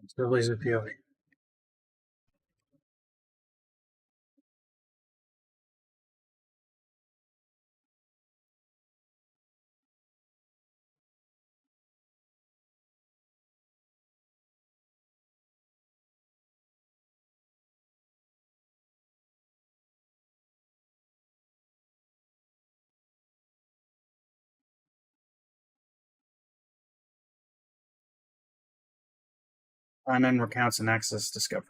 Sibley's appealing. Simon recounts Anaxa's discovery.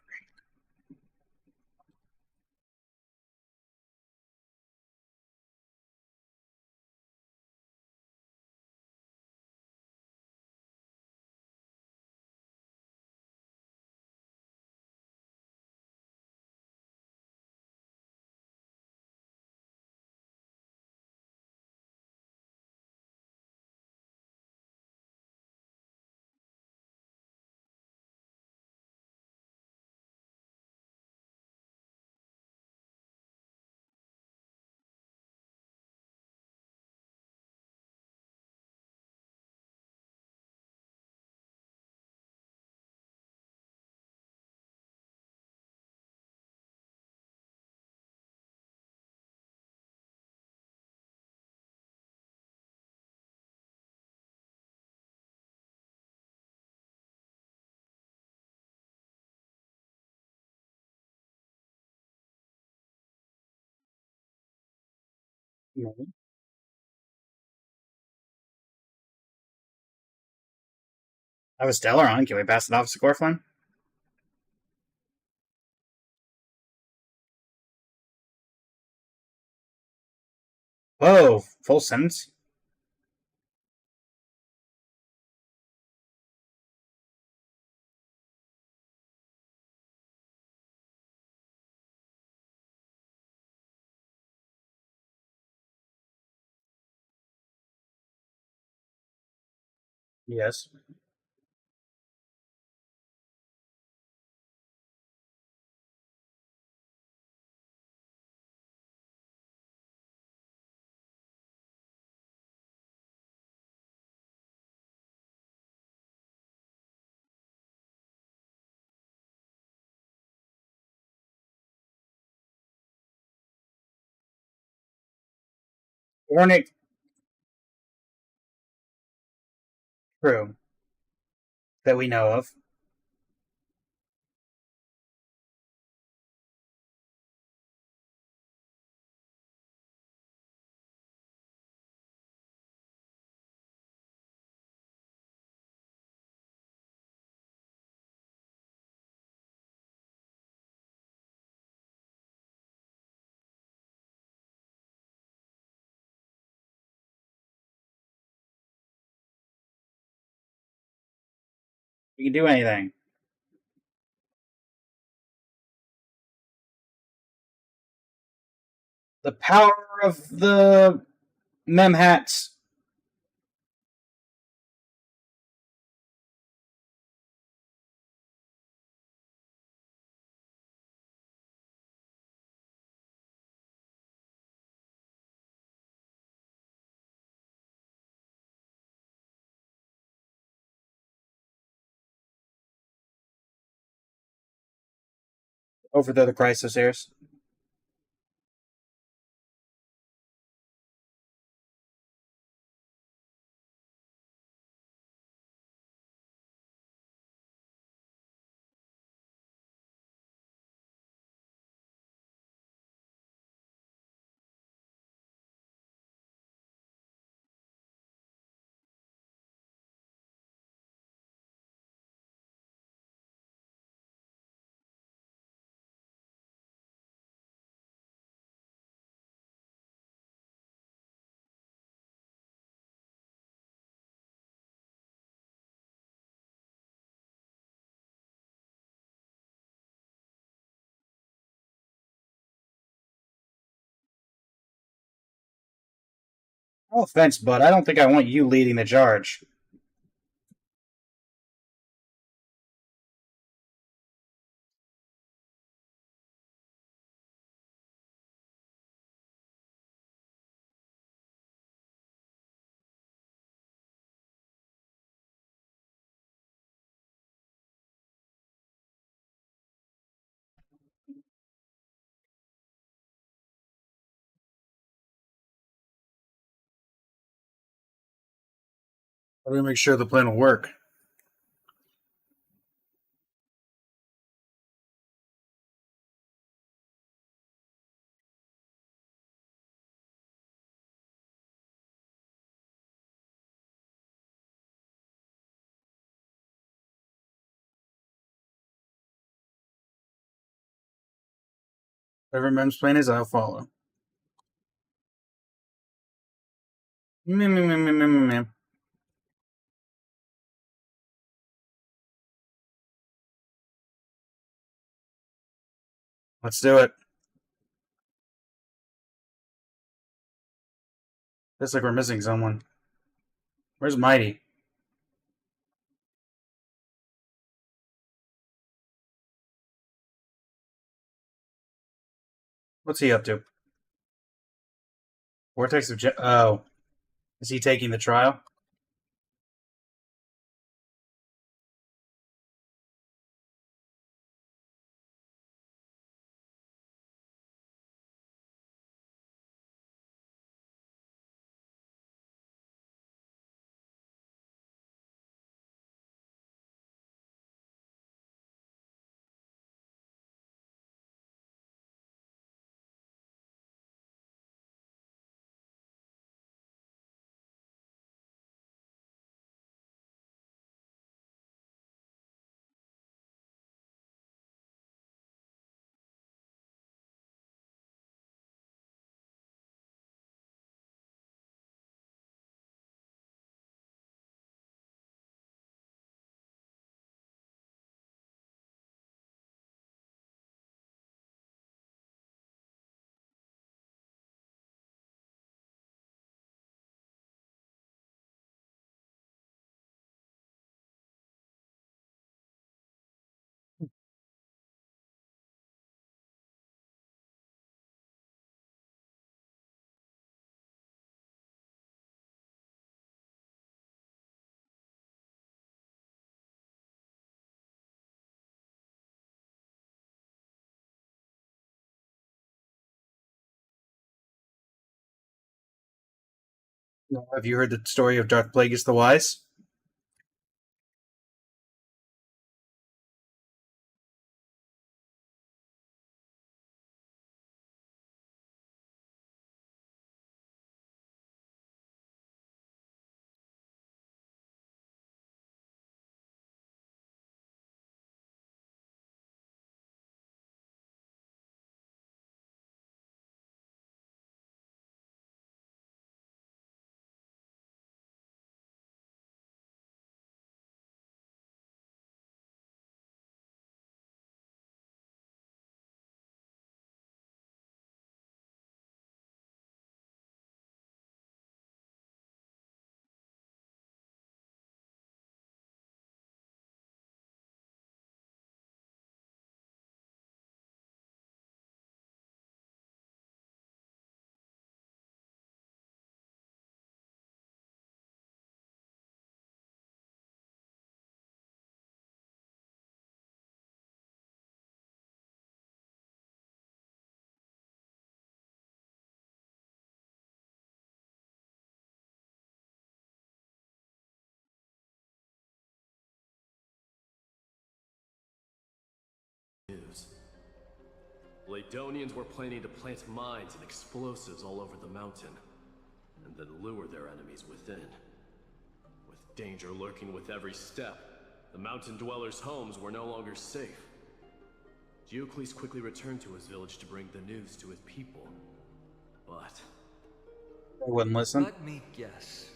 I was Stellar on. Can we pass it off to Gorflin? Whoa, full sentence? Yes. Ornick. True. That we know of. We can do anything. The power of the Memhats. Over there, the Chrysosairs. No offense, but I don't think I want you leading the charge. Let me make sure the plan will work. Whatever Mem's plan is, I'll follow. Meh. Let's do it. Looks like we're missing someone. Where's Mighty? What's he up to? Vortex of Oh. Is he taking the trial? Have you heard the story of Darth Plagueis the Wise? Ladonians were planning to plant mines and explosives all over the mountain, and then lure their enemies within. With danger lurking with every step, the mountain dwellers' homes were no longer safe. Diocles quickly returned to his village to bring the news to his people, but... They wouldn't listen. Let me guess.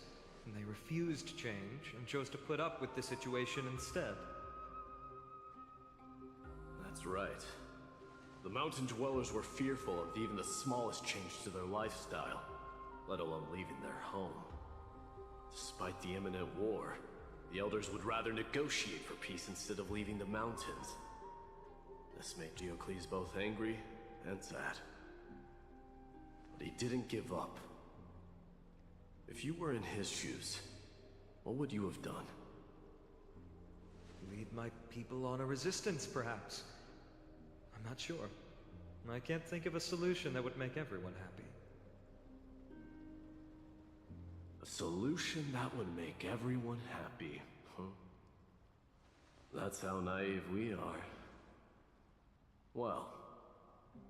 They refused change and chose to put up with the situation instead. That's right. The mountain dwellers were fearful of even the smallest change to their lifestyle, let alone leaving their home. Despite the imminent war, the elders would rather negotiate for peace instead of leaving the mountains. This made Diocles both angry and sad. But he didn't give up. If you were in his shoes, what would you have done? Lead my people on a resistance, perhaps. I'm not sure. I can't think of a solution that would make everyone happy. A solution that would make everyone happy, huh? That's how naive we are. Well,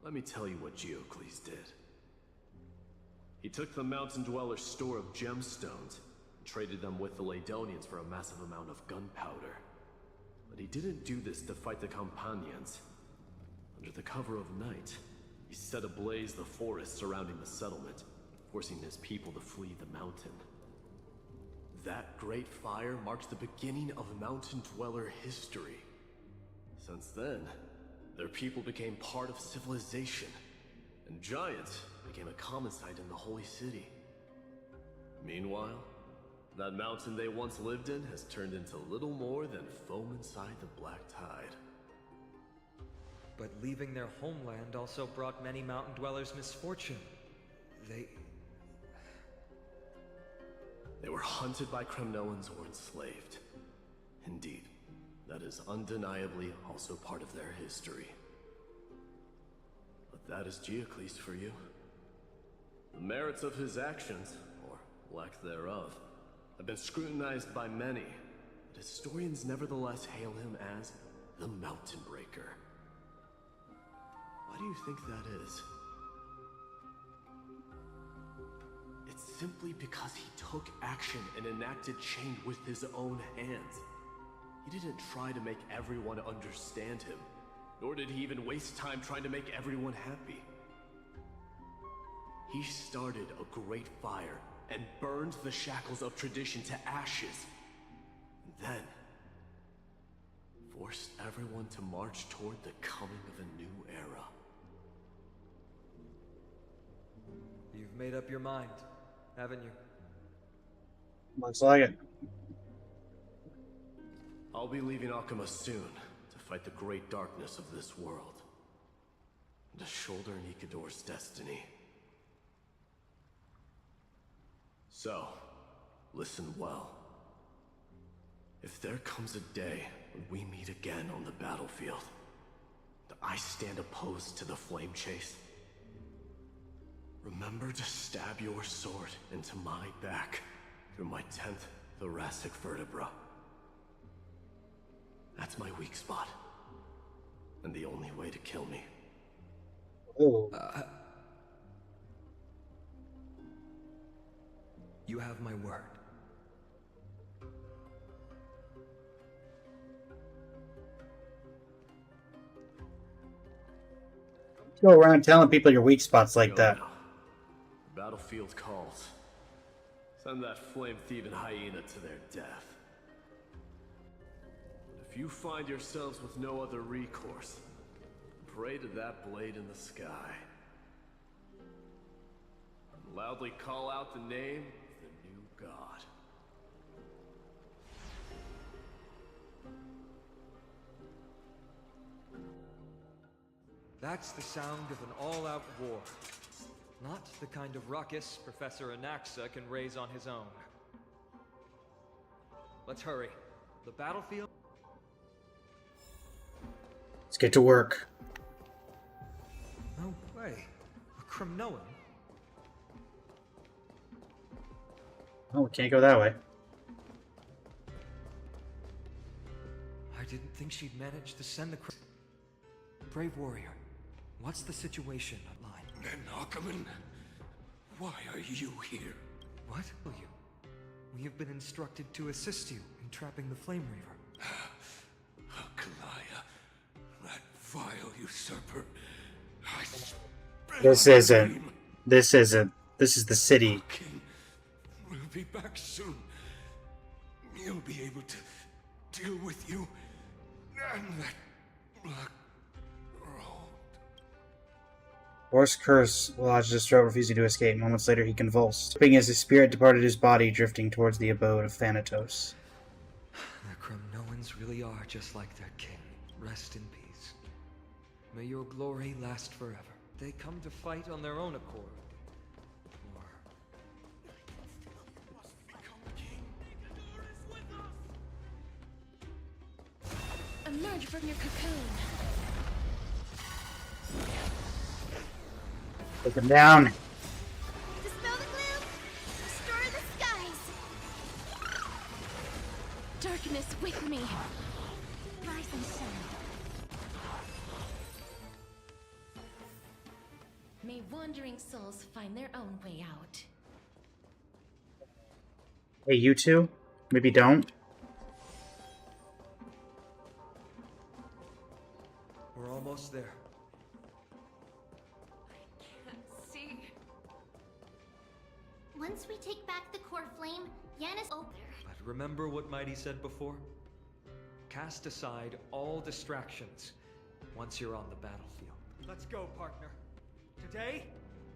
let me tell you what Diocles did. He took the mountain dwellers' store of gemstones and traded them with the Ladonians for a massive amount of gunpowder. But he didn't do this to fight the Companions. Under the cover of night, he set ablaze the forest surrounding the settlement, forcing his people to flee the mountain. That great fire marked the beginning of mountain dweller history. Since then, their people became part of civilization, and giants became a common sight in the holy city. Meanwhile, that mountain they once lived in has turned into little more than foam inside the black tide. But leaving their homeland also brought many mountain dwellers misfortune. They were hunted by Kremnoans or enslaved. Indeed, that is undeniably also part of their history. But that is Diocles for you. The merits of his actions, or lack thereof, have been scrutinized by many, but historians nevertheless hail him as the Mountain Breaker. Why do you think that is? It's simply because he took action and enacted change with his own hands. He didn't try to make everyone understand him, nor did he even waste time trying to make everyone happy. He started a great fire and burned the shackles of tradition to ashes, and then forced everyone to march toward the coming of a new era. You've made up your mind, haven't you? Looks like it. I'll be leaving Akuma soon to fight the great darkness of this world, and to shoulder Nikador's destiny. So, listen well. If there comes a day when we meet again on the battlefield, and I stand opposed to the flame chase, remember to stab your sword into my back through my 10th thoracic vertebra. That's my weak spot, and the only way to kill me. Oh. You have my word. Go around telling people your weak spots like that. The battlefield calls. Send that flame-thieving hyena to their death. But if you find yourselves with no other recourse, pray to that blade in the sky. And loudly call out the name of the new god. That's the sound of an all-out war. Not the kind of ruckus Professor Anaxa can raise on his own. Let's hurry. The battlefield... Let's get to work. No way. A Kremnoan? Oh, we can't go that way. I didn't think she'd manage to send the brave warrior. What's the situation, Line? Then Ackerman, why are you here? What? You? We have been instructed to assist you in trapping the Flame Reaver. Kalaya, that vile usurper. I spit This on your isn't. name. This isn't. This is the city. King will be back soon. He'll be able to deal with you and that black road. Horus curse lodged his throat, refusing to escape. Moments later, he convulsed, tripping as his spirit departed his body, drifting towards the abode of Thanatos. The Kremnoans really are just like their king. Rest in peace. May your glory last forever. They come to fight on their own accord. Or... Emerge from your cocoon. Take him down. Dispel the gloom! Restore the skies! Darkness with me. Rise and shine. May wandering souls find their own way out. Hey, you two? Maybe don't? We're almost there. See? Once we take back the core flame, Yanis older. But remember what Mighty said before? Cast aside all distractions once you're on the battlefield. Let's go, partner. Today,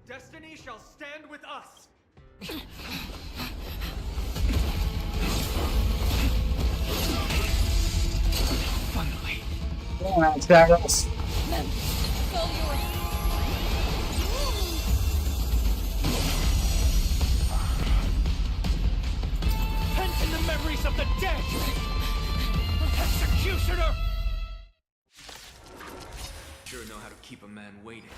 destiny shall stand with us. Finally. Come on, Stavros. Pension the memories of the dead! Executioner! Sure know how to keep a man waiting.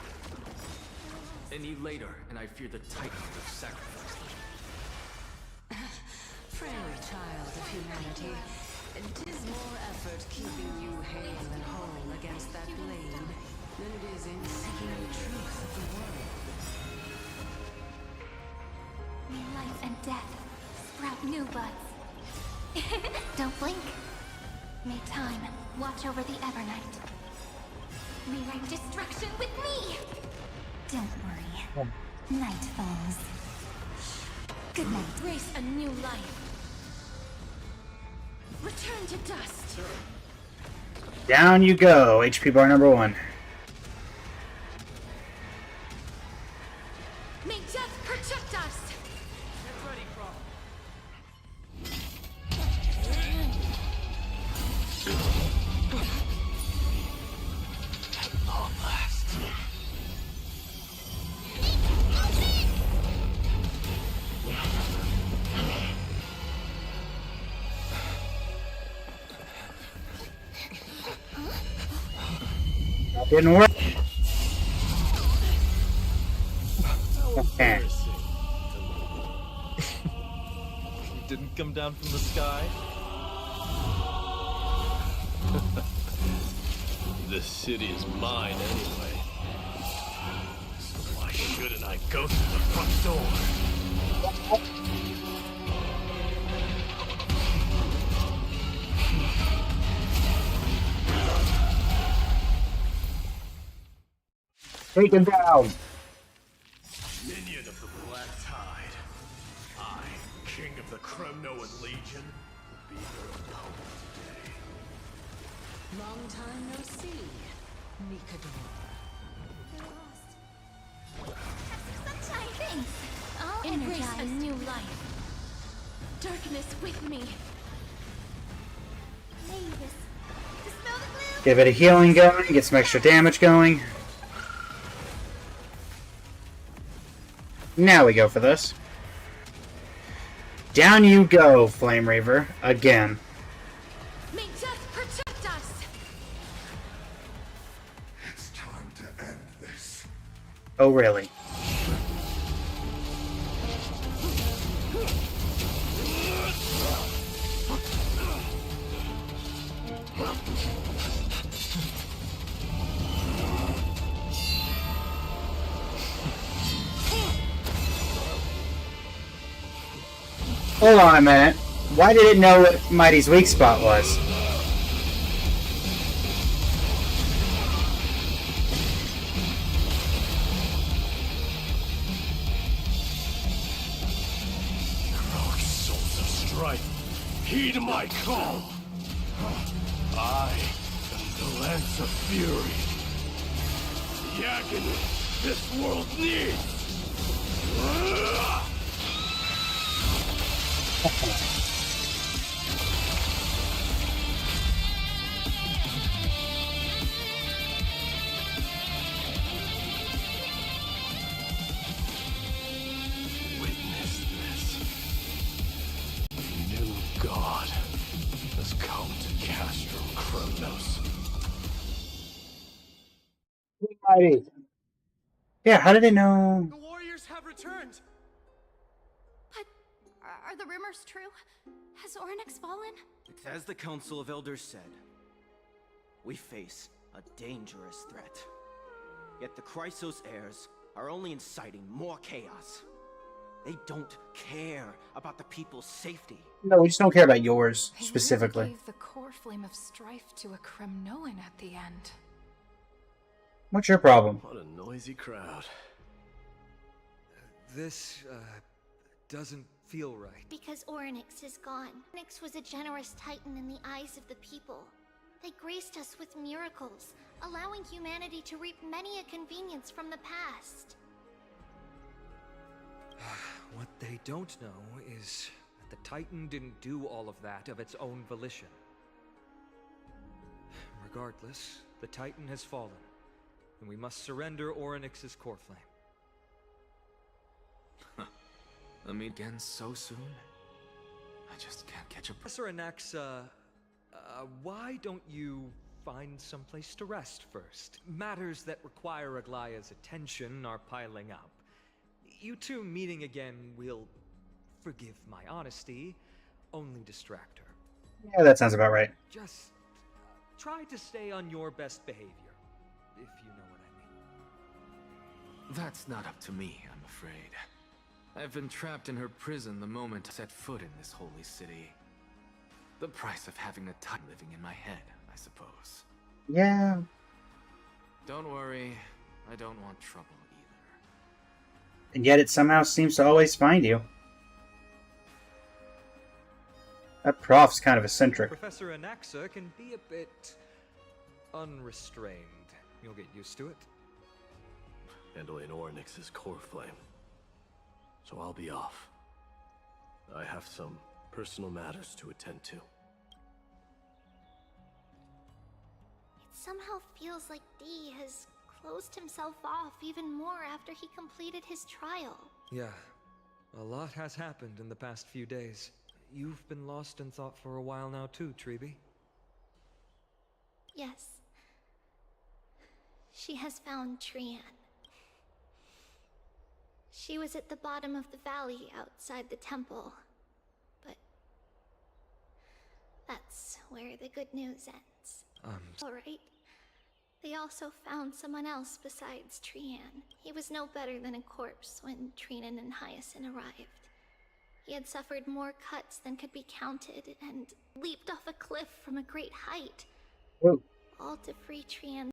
Any later, and I fear the Titan would have sacrificed me. Frail child of humanity, 'tis more effort keeping you hale and whole against that blade than it is in seeking the truth of the world. May life and death sprout new buds. Don't blink. May time watch over the Evernight. May wreak destruction with me. Don't worry. Night falls. Good night. Embrace a new life. Return to dust. Down you go. HP bar number 1. May death protect us. Get ready, Croft. At long last. That didn't work. Okay. He didn't come down from the sky? This city is mine anyway. So why shouldn't I go through the front door? Take him down. Minion of the Black Tide. I, King of the Kremnoan Legion, will be your opponent today. Long time no see, Mikador. Sunshine, thanks. I'll Embrace energize. a new life. Darkness with me. Mavis, dispel the gloom. Give it a healing going. Get some extra damage going. Now we go for this. Down you go, Flame Reaver. Again. May death protect us. It's time to end this. Oh, really? Hold on a minute. Why did it know what Mighty's weak spot was? Heroic souls of strife, heed my call. I am the Lance of Fury. The agony this world needs. Witness this. The new god has come to Castro Kronos. Mighty. Yeah, how did they know? The warriors have returned! But are the rumors true? Has Ornyx fallen? It's as the Council of Elders said. We face a dangerous threat. Yet the Chrysos heirs are only inciting more chaos. They don't care about the people's safety. No, we just don't care about yours, They specifically. really gave the core flame of strife to a Kremnoan at the end. What's your problem? What a noisy crowd. This, doesn't feel right. Because Ornyx is gone. Ornyx was a generous titan in the eyes of the people. They graced us with miracles, allowing humanity to reap many a convenience from the past. What they don't know is that the Titan didn't do all of that of its own volition. Regardless, the Titan has fallen, and we must surrender Ornyx's core flame. I mean, again so soon? I just can't catch a... Professor Anaxa, why don't you find someplace to rest first? Matters that require Aglaya's attention are piling up. You two meeting again will, forgive my honesty, only distract her. Yeah, that sounds about right. Just try to stay on your best behavior, if you know what I mean. That's not up to me, I'm afraid. I've been trapped in her prison the moment I set foot in this holy city. The price of having a titan living in my head, I suppose. Yeah. Don't worry, I don't want trouble either. And yet it somehow seems to always find you. That prof's kind of eccentric. Professor Anaxa can be a bit unrestrained. You'll get used to it. Handling Ornyx's core flame. So I'll be off. I have some personal matters to attend to. It somehow feels like D has closed himself off even more after he completed his trial. Yeah, a lot has happened in the past few days. You've been lost in thought for a while now too, Treeby. Yes. She has found Trian. She was at the bottom of the valley outside the temple, but that's where the good news ends. Alright. They also found someone else besides Trian. He was no better than a corpse when Trinan and Hyacinth arrived. He had suffered more cuts than could be counted and leaped off a cliff from a great height. Whoa. All to free Trian